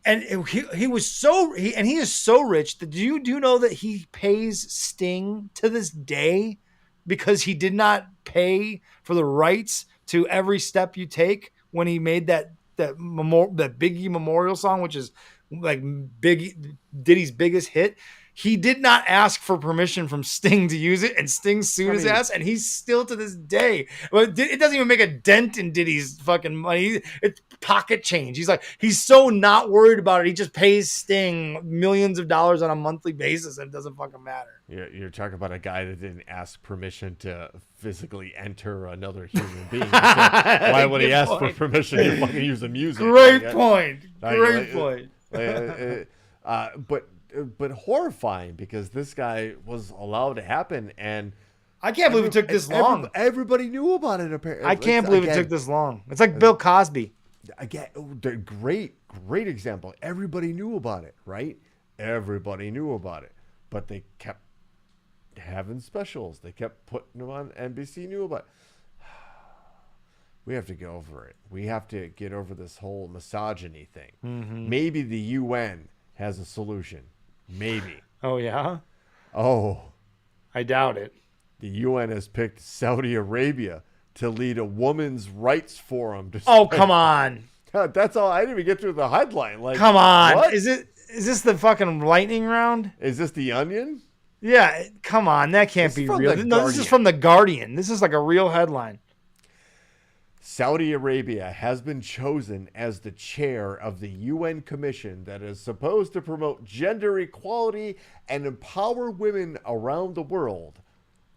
he was he is so rich that do you know that he pays Sting to this day because he did not pay for the rights to Every Step You Take when he made that Biggie Memorial song, which is like Diddy's biggest hit. He did not ask for permission from Sting to use it, and Sting sued his ass, and he's still to this day. But it doesn't even make a dent in Diddy's fucking money. It's pocket change. He's so not worried about it. He just pays Sting millions of dollars on a monthly basis, and it doesn't fucking matter. You're talking about a guy that didn't ask permission to physically enter another human being. So why would he ask for permission to fucking use the music? Great point. Great point. But horrifying because this guy was allowed to happen, and I can't believe it took this long. Everybody knew about it. Apparently, I can't believe it took this long. It's like Bill Cosby. Great example. Everybody knew about it, right? Everybody knew about it, but they kept having specials. They kept putting them on. NBC knew about it. We have to get over it. We have to get over this whole misogyny thing. Mm-hmm. Maybe the UN has a solution. Maybe. Oh, yeah? Oh. I doubt it. The UN has picked Saudi Arabia to lead a women's rights forum. Come on. That's all. I didn't even get through the headline. Like, come on. What? Is this the fucking lightning round? Is this the Onion? Yeah, come on. That can't be real. No, this is from The Guardian. This is like a real headline. Saudi Arabia has been chosen as the chair of the UN commission that is supposed to promote gender equality and empower women around the world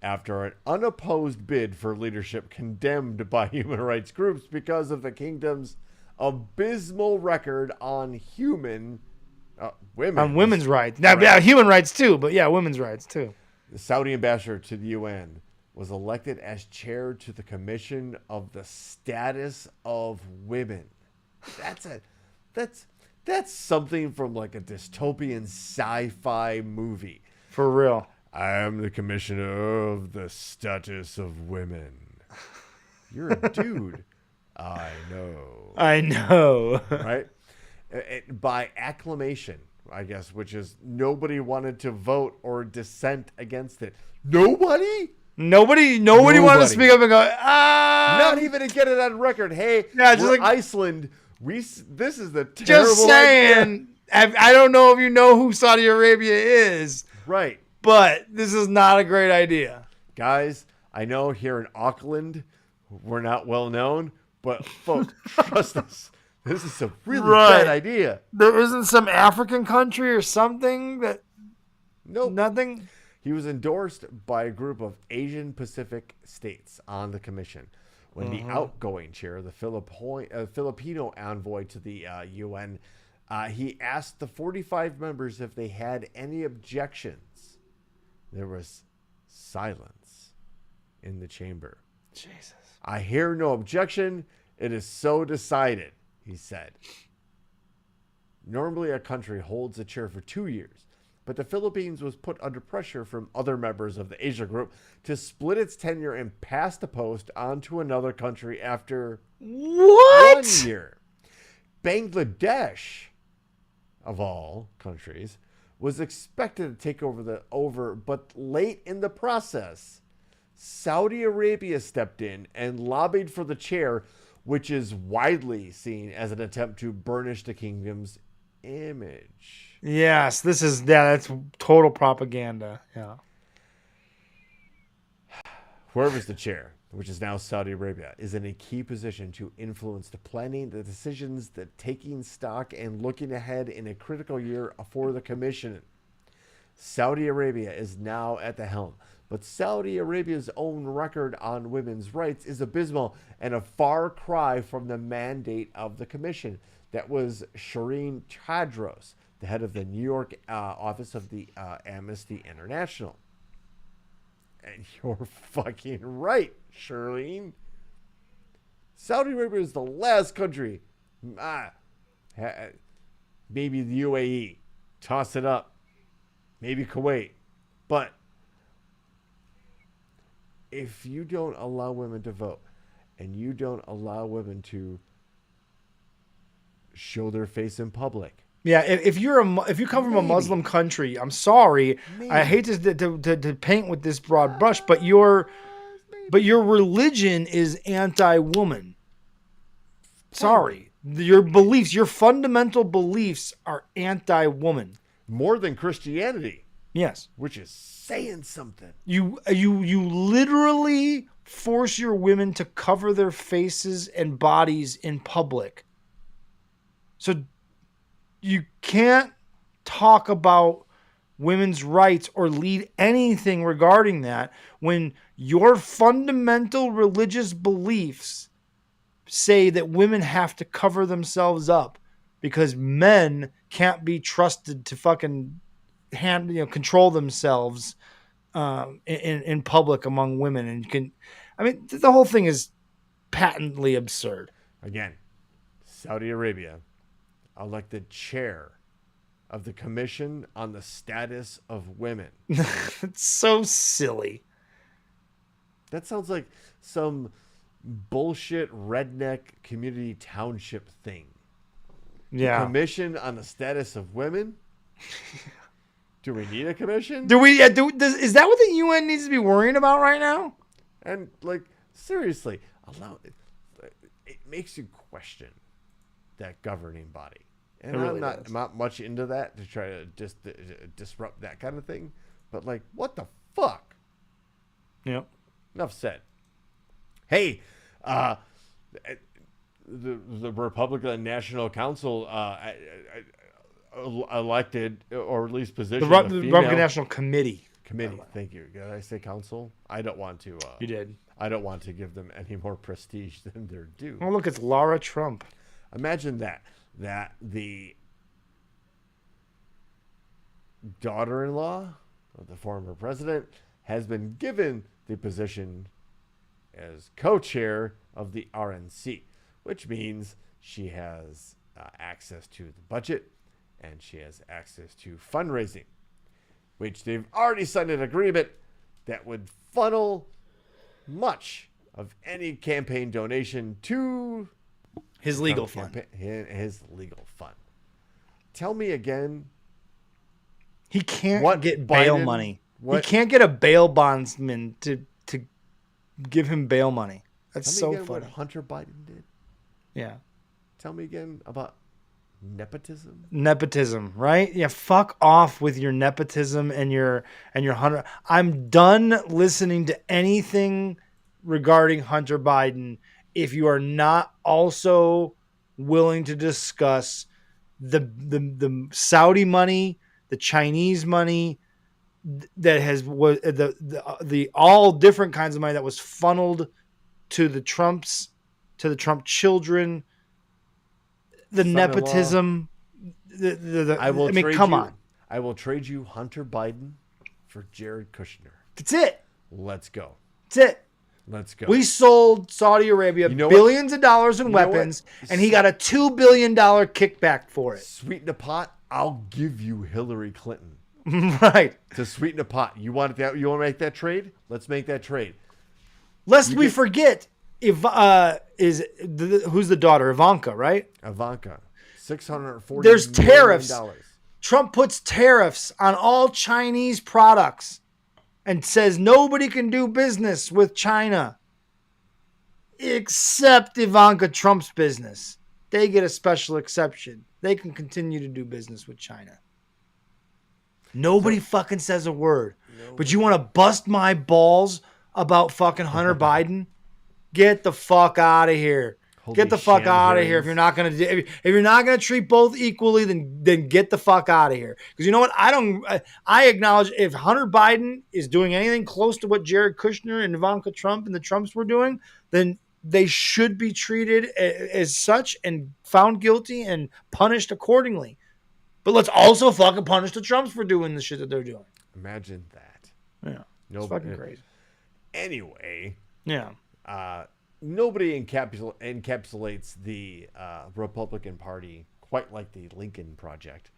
after an unopposed bid for leadership condemned by human rights groups because of the kingdom's abysmal record on women's rights. Now, yeah, human rights too, but yeah, women's rights too. The Saudi ambassador to the UN was elected as chair to the Commission of the Status of Women. That's something from like a dystopian sci-fi movie. For real. I am the commissioner of the status of women. You're a dude. I know. Right? By acclamation, I guess, which is nobody wanted to vote or dissent against it. Nobody wanted to speak up and go, not even to get it on record. Hey, yeah, just like Iceland. This is the terrible just saying. Idea. I don't know if you know who Saudi Arabia is, right? But this is not a great idea, guys. I know here in Auckland, we're not well known, but folks, trust us. This is a really bad idea. There isn't some African country or something that. Nope. Nothing. He was endorsed by a group of Asian Pacific states on the commission. When the outgoing chair, the Filipino envoy to the UN, he asked the 45 members if they had any objections. There was silence in the chamber. Jesus. I hear no objection. It is so decided, he said. Normally, a country holds a chair for 2 years. But the Philippines was put under pressure from other members of the Asia group to split its tenure and pass the post on to another country after 1 year. Bangladesh, of all countries, was expected to take over, but late in the process, Saudi Arabia stepped in and lobbied for the chair, which is widely seen as an attempt to burnish the kingdom's image. Yes, that's total propaganda. Yeah. Whoever's the chair, which is now Saudi Arabia, is in a key position to influence the planning, the decisions, the taking stock, and looking ahead in a critical year for the commission. Saudi Arabia is now at the helm, but Saudi Arabia's own record on women's rights is abysmal and a far cry from the mandate of the commission. That was Shireen Tadros, the head of the New York office of the Amnesty International. And you're fucking right, Shirlene. Saudi Arabia is the last country. Maybe the UAE. Toss it up. Maybe Kuwait. But if you don't allow women to vote, and you don't allow women to show their face in public. Yeah, if you come from a Muslim country, I'm sorry, I hate to paint with this broad brush, but your religion is anti-woman. Sorry, your beliefs, your fundamental beliefs are anti-woman. More than Christianity. Yes, Which is saying something. you literally force your women to cover their faces and bodies in public. So you can't talk about women's rights or lead anything regarding that when your fundamental religious beliefs say that women have to cover themselves up because men can't be trusted to fucking control themselves in public among women. And the whole thing is patently absurd. Again, Saudi Arabia elected chair of the Commission on the Status of Women. It's so silly. That sounds like some bullshit redneck community township thing. Yeah. Commission on the Status of Women? Do we need a commission? Is that what the UN needs to be worrying about right now? And seriously, it makes you question that governing body. And really I'm does. not much into that to try to just disrupt that kind of thing. But what the fuck? Yep. Enough said. Hey, the Republican National Council elected, or at least positioned, The Republican National Committee. Thank you. Did I say council? I don't want to. You did. I don't want to give them any more prestige than they're due. Oh, look, it's Laura Trump. Imagine that the daughter-in-law of the former president has been given the position as co-chair of the RNC, which means she has access to the budget and she has access to fundraising, which they've already signed an agreement that would funnel much of any campaign donation to His legal fund. His legal fund. Tell me again. He can't get bail money. What? He can't get a bail bondsman to give him bail money. That's Tell me so again funny. what Hunter Biden did. Yeah. Tell me again about nepotism. Nepotism, right? Yeah, fuck off with your nepotism and your Hunter. I'm done listening to anything regarding Hunter Biden if you are not also willing to discuss the Saudi money, the Chinese money that was the all different kinds of money that was funneled to the Trump children, the Son-in-law. Nepotism. I will come on. I will trade you Hunter Biden for Jared Kushner. That's it. Let's go. That's it. Let's go. We sold Saudi Arabia billions of dollars in weapons, and he got a $2 billion kickback for it. Sweeten the pot. I'll give you Hillary Clinton. Right. To sweeten the pot. You want that? You want to make that trade? Let's make that trade. Lest we forget, who's the daughter? Ivanka, right? Ivanka. $640 There's tariffs. million. Trump puts tariffs on all Chinese products and says nobody can do business with China except Ivanka Trump's business. They get a special exception. They can continue to do business with China. Nobody fucking says a word. But you want to bust my balls about fucking Hunter Biden? Get the fuck out of here. Get the fuck out of here. If you're not gonna if you're not gonna treat both equally, then get the fuck out of here. Because you know what? I acknowledge if Hunter Biden is doing anything close to what Jared Kushner and Ivanka Trump and the Trumps were doing, then they should be treated as such and found guilty and punished accordingly. But let's also fucking punish the Trumps for doing the shit that they're doing. Imagine that. Yeah, it's fucking crazy. Anyway. Yeah. Nobody encapsulates the Republican Party quite like the Lincoln Project.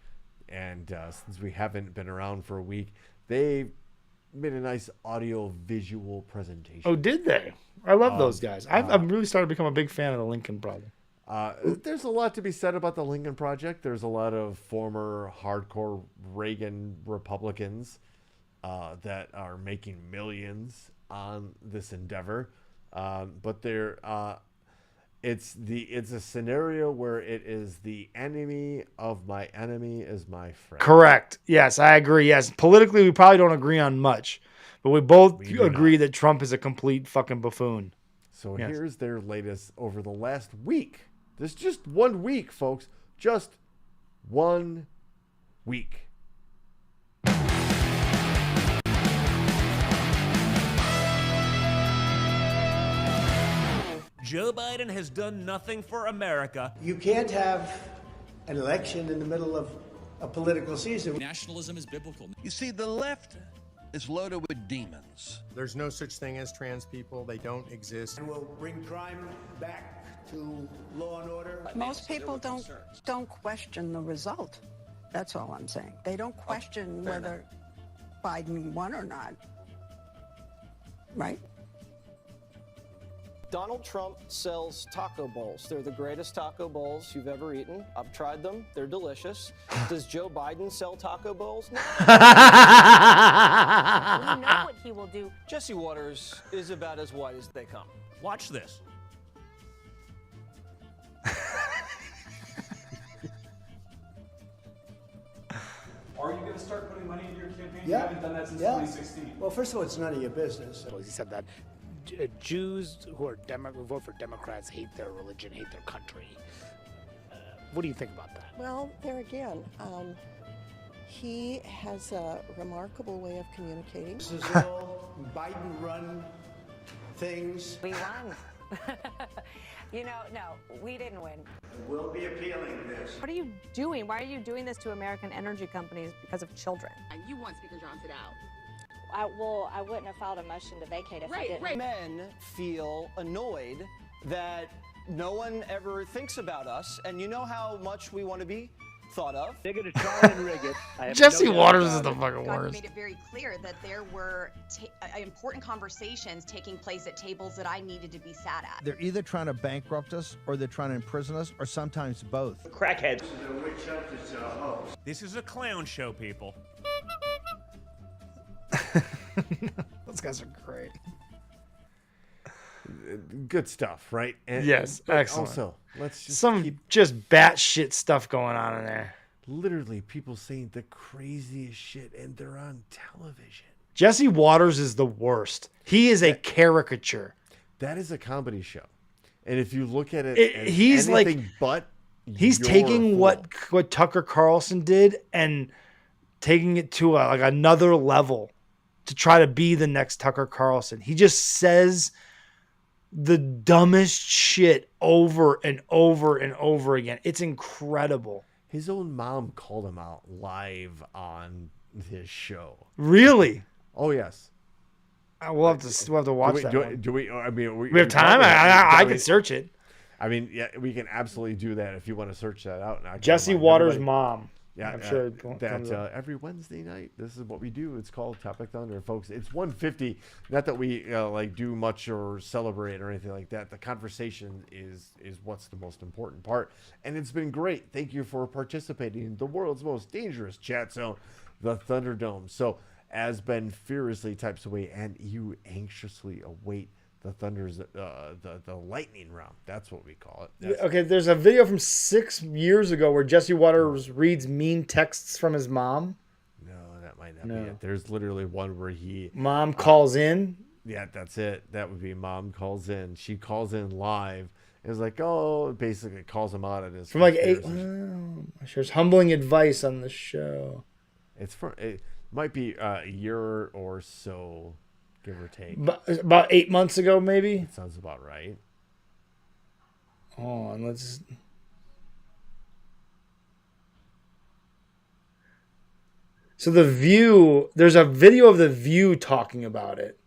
And since we haven't been around for a week, they made a nice audio visual presentation. Oh, did they? I love those guys. I've really started to become a big fan of the Lincoln Project. There's a lot to be said about the Lincoln Project. There's a lot of former hardcore Reagan Republicans that are making millions on this endeavor. But it's a scenario where it is the enemy of my enemy is my friend. Correct. Yes, I agree. Yes, politically we probably don't agree on much, but we both agree that Trump is a complete fucking buffoon. So here's their latest over the last week. This is just 1 week, folks. Just 1 week. Joe Biden has done nothing for America. You can't have an election in the middle of a political season. Nationalism is biblical. You see, the left is loaded with demons. There's no such thing as trans people. They don't exist. And we'll bring crime back to law and order. Most people don't question the result. That's all I'm saying. They don't question whether Biden won or not. Right? Donald Trump sells taco bowls. They're the greatest taco bowls you've ever eaten. I've tried them. They're delicious. Does Joe Biden sell taco bowls? No. We know what he will do. Jesse Waters is about as white as they come. Watch this. Are you going to start putting money into your campaign? Yeah. You haven't done that since 2016. Well, first of all, it's none of your business. He said that Jews who vote for Democrats hate their religion, hate their country. What do you think about that? Well, there again, he has a remarkable way of communicating. This is all Biden-run things. We won. No, we didn't win. We'll be appealing this. What are you doing? Why are you doing this to American energy companies because of children? You want Speaker Johnson out. I wouldn't have filed a motion to vacate if I didn't. Right. Men feel annoyed that no one ever thinks about us, and you know how much we want to be thought of. They're going to try and rig it. Jesse Waters is the fucking God worst. made it very clear that there were important conversations taking place at tables that I needed to be sat at. They're either trying to bankrupt us, or they're trying to imprison us, or sometimes both. Crackheads. This is a clown show, people. Those guys are great. Good stuff, right? And, Yes, but excellent. Also, let's just just batshit stuff going on in there. literally people saying the craziest shit, and they're on television. Jesse Waters is the worst. He is a caricature. That is a comedy show, and if you look at it, he's anything he's taking what Tucker Carlson did and taking it to another level to try to be the next Tucker Carlson. He just says the dumbest shit over and over and over again. It's incredible. His own mom called him out live on his show. Really? Oh yes. We'll have to watch that. Do we? I mean, we have time. I can search it. I mean, yeah, we can absolutely do that if you want to search that out. Jesse Waters' mom. Yeah, I'm sure that every Wednesday night, this is what we do. It's called Topic Thunder, folks. It's 150. Not that we do much or celebrate or anything like that. The conversation is what's the most important part, and it's been great. Thank you for participating in the world's most dangerous chat zone, the Thunderdome. So, as Ben furiously types away, and you anxiously await the Thunder's the lightning round. That's what we call it. Okay, there's a video from 6 years ago where Jesse Waters reads mean texts from his mom. No, that might not be it. There's literally one where mom calls in. Yeah, that's it. That would be mom calls in. She calls in live. It was like, oh, basically calls him out at his from 8. Shares humbling advice on the show. It might be a year or so. Give or take. About 8 months ago, maybe? That sounds about right. Hold on, let's... So The View... There's a video of The View talking about it.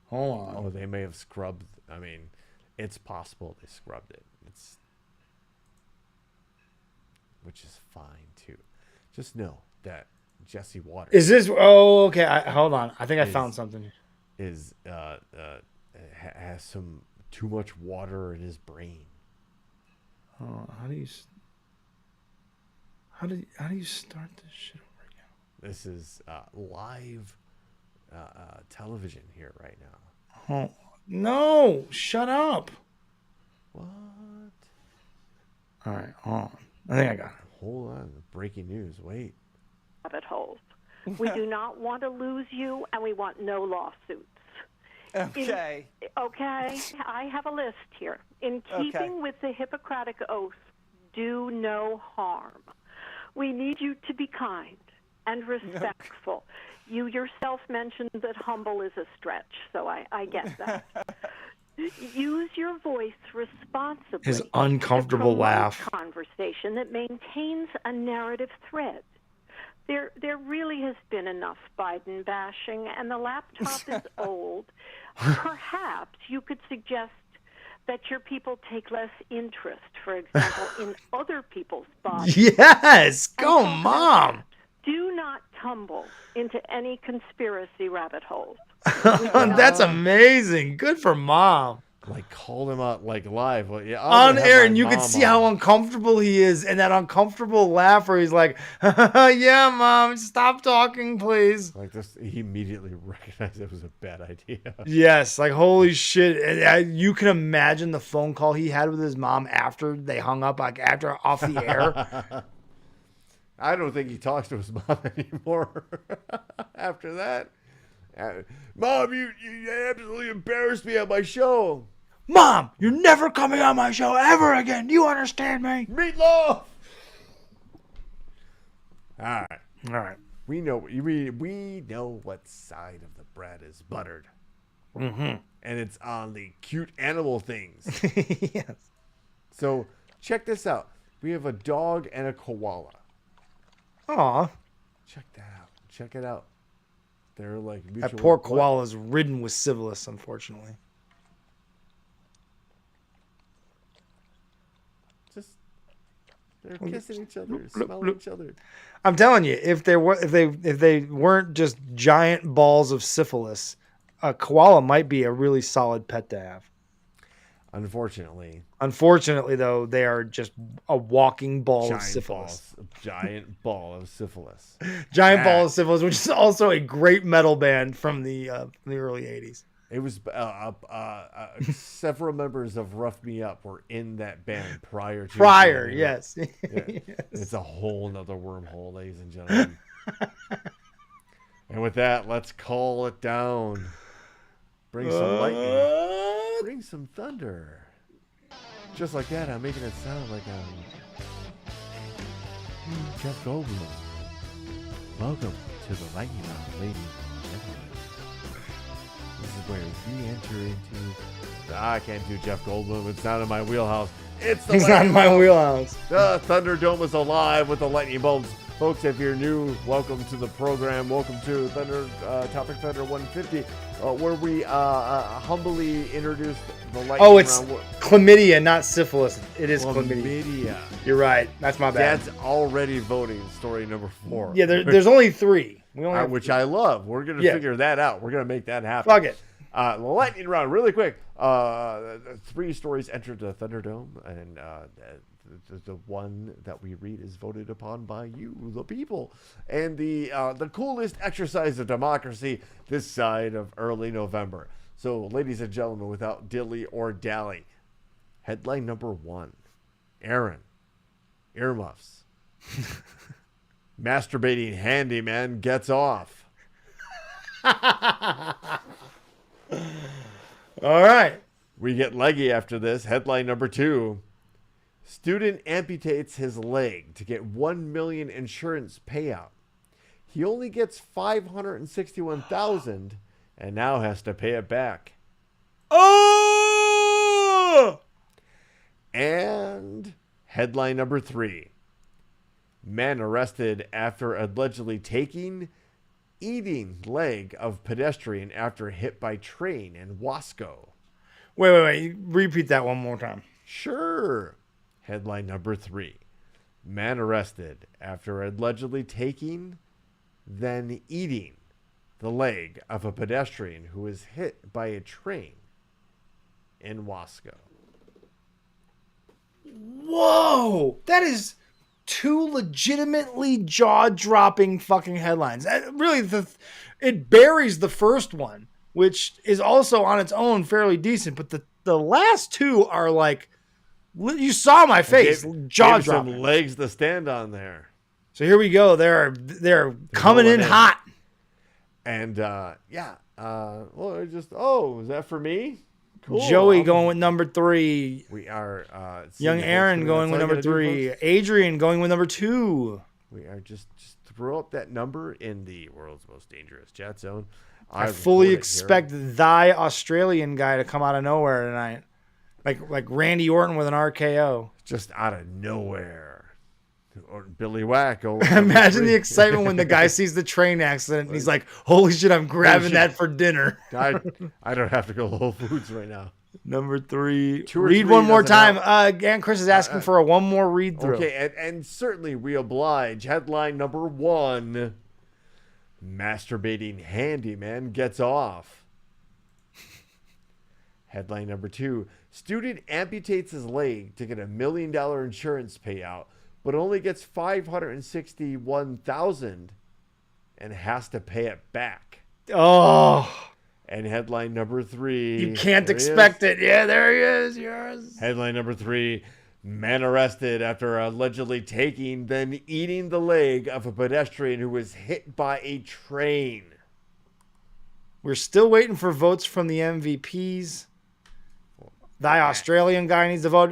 Hold on. Oh, they may have scrubbed... I mean, it's possible they scrubbed it. Which is fine, too. Just know that Jesse Waters. Is this? Oh, okay. Hold on. I think I found something. Has some too much water in his brain. Oh, how do you start this shit over again? This is live television here right now. Oh no! Shut up. What? All right, hold on. I think I got it. Hold on. Breaking news. Wait. Rabbit holes. We do not want to lose you, and we want no lawsuits. Okay. Okay, I have a list here. In keeping with the Hippocratic Oath, do no harm. We need you to be kind and respectful. You yourself mentioned that humble is a stretch, so I get that. Use your voice responsibly. His uncomfortable laugh. Conversation that maintains a narrative thread. There really has been enough Biden bashing, and the laptop is old. Perhaps you could suggest that your people take less interest, for example, in other people's bodies. Yes, go, Mom. Do not tumble into any conspiracy rabbit holes. That's amazing. Good for Mom. Like, called him out like live. Well, yeah, on air, and you could see how uncomfortable he is, and that uncomfortable laugh where he's like, yeah, Mom, stop talking, please. Like this, he immediately recognized it was a bad idea. Yes, like, holy shit. And you can imagine the phone call he had with his mom after they hung up, like after off the air. I don't think he talks to his mom anymore after that. Mom, you absolutely embarrassed me on my show. Mom, you're never coming on my show ever again. Do you understand me? Meatloaf. All right. We know what side of the bread is buttered. Mm-hmm. And it's on the cute animal things. Yes. So check this out. We have a dog and a koala. Aw. Check that out. Check it out. They're like mutual. That poor koala is ridden with syphilis, unfortunately. They're kissing each other, smelling each other. I'm telling you, if they weren't just giant balls of syphilis, a koala might be a really solid pet to have. Unfortunately, though, they are just a walking ball of syphilis. Giant ball of syphilis. Giant ball of syphilis, which is also a great metal band from the early '80s. It was several members of Rough Me Up were in that band prior to. Yes. Yeah. Yes. It's a whole nother wormhole, ladies and gentlemen. And with that, let's call it down. Bring some lightning. Bring some thunder. Just like that, I'm making it sound like Jeff Goldblum. Welcome to the lightning round, ladies and gentlemen. This is where we enter into. I can't do Jeff Goldblum. It's not in my wheelhouse. He's not in my wheelhouse. The Thunderdome is alive with the lightning bolts. Folks, if you're new, welcome to the program. Welcome to Topic Thunder 150, where we humbly introduce the lightning round. Oh, it's chlamydia, not syphilis. It is chlamydia. You're right. That's my bad. That's already voting story number 4. Yeah, there's only 3. We only have which 3. I love. We're going to figure that out. We're going to make that happen. Fuck it. The lightning round, really quick. 3 stories entered the Thunderdome, and the one that we read is voted upon by you, the people. And the coolest exercise of democracy this side of early November. So, ladies and gentlemen, without dilly or dally, headline number 1. Aaron, earmuffs. Masturbating handyman gets off. All right. We get leggy after this. Headline number 2. Student amputates his leg to get $1 million insurance payout. He only gets $561,000 and now has to pay it back. Oh! And headline number 3. Man arrested after allegedly eating leg of pedestrian after hit by train in Wasco. Wait. Repeat that one more time. Sure. Headline number 3. Man arrested after allegedly taking then eating the leg of a pedestrian who was hit by a train in Wasco. Whoa, that is two legitimately jaw-dropping fucking headlines. Really, it buries the first one, which is also on its own fairly decent, but the last two are like, you saw my face, jaw-dropping. Some legs to stand on there. So here we go. They're coming in hot. And well, is that for me? Cool. Joey going with number 3. We are young Aaron going with number 3. Adrian going with number 2. We are just throw up that number in the world's most dangerous chat zone. I fully expect thy Australian guy to come out of nowhere tonight, like Randy Orton with an RKO, just out of nowhere. Or Billy Wacko. Imagine the excitement when the guy sees the train accident and he's like, holy shit, I'm grabbing that for dinner. I don't have to go to Whole Foods right now. Number 3. Read one more time. Again, Chris is asking for a one more read through. Okay, and certainly we oblige. Headline number 1. Masturbating handyman gets off. Headline number 2. Student amputates his leg to get $1 million insurance payout, but only gets $561,000 and has to pay it back. Oh. And headline number 3. You can't expect it. Yeah, there he is. Yours. Headline number 3. Man arrested after allegedly taking, then eating the leg of a pedestrian who was hit by a train. We're still waiting for votes from the MVPs. Thy Australian guy needs to vote.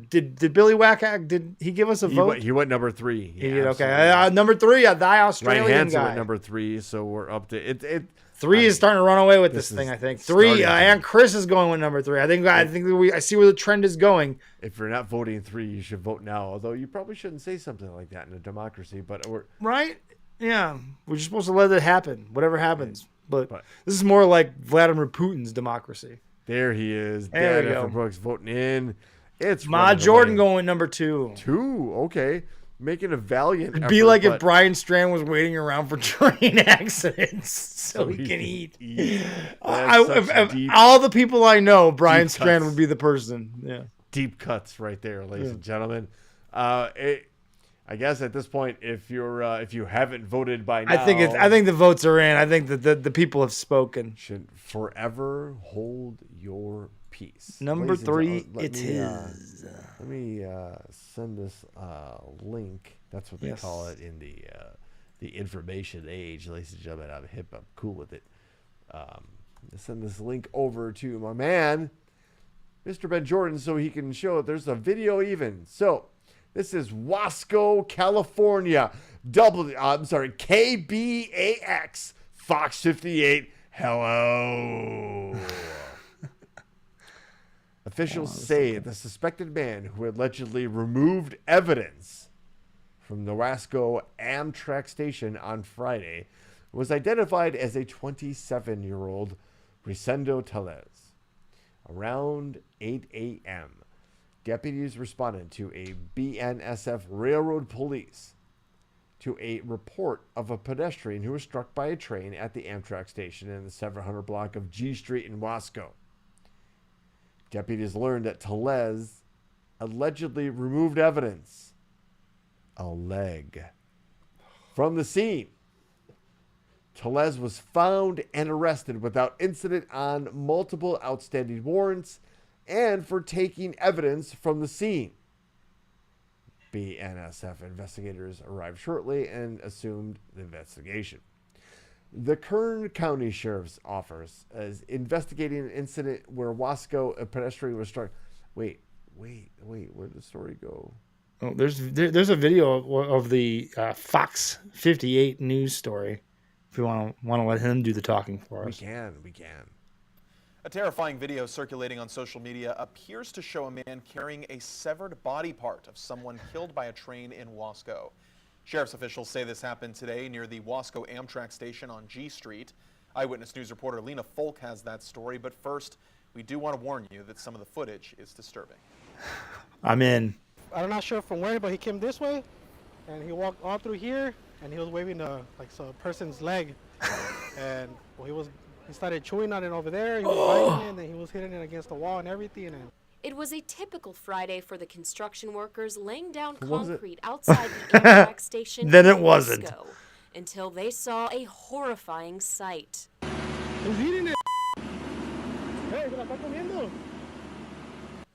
Did Billy Wacko, did he give us a vote? He went number 3. He did, okay. Number 3, thy Australian Ryan Hansen guy. went number 3, so we're up to it. 3 is starting to run away with this thing, I think. 3, and Chris is going with number 3. I think I see where the trend is going. If you're not voting 3, you should vote now. Although you probably shouldn't say something like that in a democracy. But right? Yeah, we're just supposed to let it happen, whatever happens. But this is more like Vladimir Putin's democracy. There he is. There we Dad go. Brooks voting in. It's Ma Jordan going with number 2. 2, okay. Making a valiant It'd effort, be like if Brian Strand was waiting around for train accidents so he can eat. All the people I know, Brian Strand would be the person. Yeah. Deep cuts right there, ladies and gentlemen. I guess at this point, if you haven't voted by now, I think the votes are in. I think that the people have spoken. Should forever hold your peace. Number 3, it is. Let me send this link. That's what they call it in the information age, ladies and gentlemen. I'm hip. I'm cool with it. Send this link over to my man, Mr. Ben Jordan, so he can show it. There's a video even. So. This is Wasco, California. KBAX, Fox 58. Hello. Officials say the suspected man who allegedly removed evidence from the Wasco Amtrak station on Friday was identified as a 27-year-old Rosendo Tellez. Around 8 a.m., deputies responded to a BNSF Railroad Police to a report of a pedestrian who was struck by a train at the Amtrak station in the 700 block of G Street in Wasco. Deputies learned that Tellez allegedly removed evidence, a leg, from the scene. Tellez was found and arrested without incident on multiple outstanding warrants and for taking evidence from the scene. BNSF investigators arrived shortly and assumed the investigation. The Kern County Sheriff's Office is investigating an incident where Wasco, a pedestrian, was struck. Wait, where'd the story go? Oh, there's a video of the Fox 58 news story. If we want to let him do the talking for us, we can. A terrifying video circulating on social media appears to show a man carrying a severed body part of someone killed by a train in Wasco. Sheriff's officials say this happened today near the Wasco Amtrak station on G Street. Eyewitness News reporter Lena Folk has that story, but first, we do want to warn you that some of the footage is disturbing. I'm in. I'm not sure from where, but he came this way, and he walked all through here, and he was waving a person's leg, and well, he started chewing on it over there. He was biting it, and then he was hitting it against the wall and everything. And it was a typical Friday for the construction workers laying down Was it? concrete outside the Amtrak station. Then in it wasn't. Moscow, until they saw a horrifying sight. he's eating it. Hey, ¿me la está comiendo?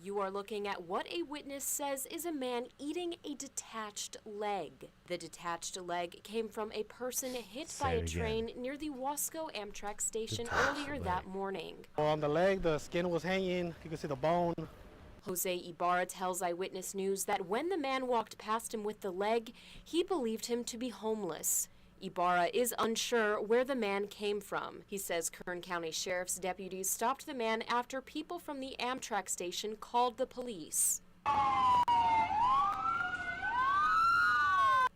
You are looking at what a witness says is a man eating a detached leg. The detached leg came from a person hit by a train near the Wasco Amtrak station earlier that morning. Well, on the leg, the skin was hanging. You can see the bone. Jose Ibarra tells Eyewitness News that when the man walked past him with the leg, he believed him to be homeless. Ibarra is unsure where the man came from. He says Kern County Sheriff's deputies stopped the man after people from the Amtrak station called the police.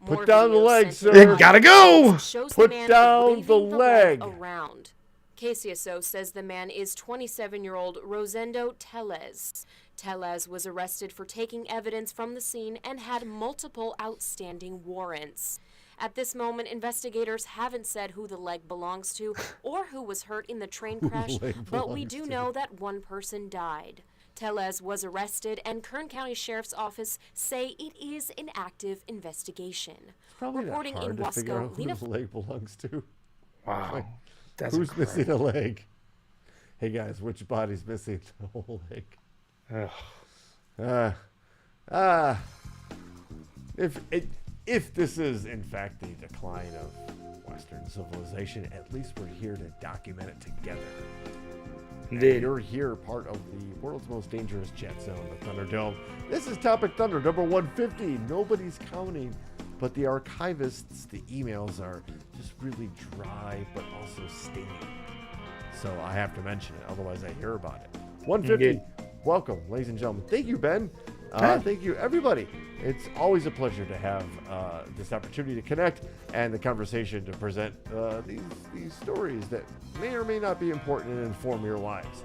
Put down the leg, sir. It gotta go. Put down the leg. Around. KCSO says the man is 27-year-old Rosendo Tellez. Tellez was arrested for taking evidence from the scene and had multiple outstanding warrants. At this moment, investigators haven't said who the leg belongs to or who was hurt in the train crash, but we do know that one person died. Tellez was arrested, and Kern County Sheriff's Office say it is an active investigation. Probably Reporting not hard in to figure Wasco, out who Lena. the leg belongs to. Wow. Like, That's who's incredible. missing a leg? Hey guys, which body's missing the whole leg? If this is in fact the decline of Western civilization, at least we're here to document it together. Indeed. You're here, part of the world's most dangerous jet zone, the Thunderdome. This is Topic Thunder, number 150. Nobody's counting, but the archivists, the emails are just really dry, but also stinging. So I have to mention it, otherwise I hear about it. 150. Indeed. Welcome, ladies and gentlemen. Thank you, Ben. Hi. Thank you, everybody. It's always a pleasure to have this opportunity to connect and the conversation to present these stories that may or may not be important and inform your lives.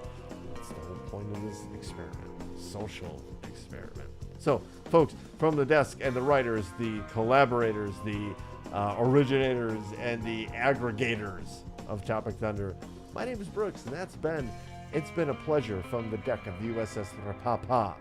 That's the whole point of this experiment, social experiment. So, folks, from the desk and the writers, the collaborators, the originators, and the aggregators of Topic Thunder, my name is Brooks, and that's Ben. It's been a pleasure from the deck of the USS Rapapa.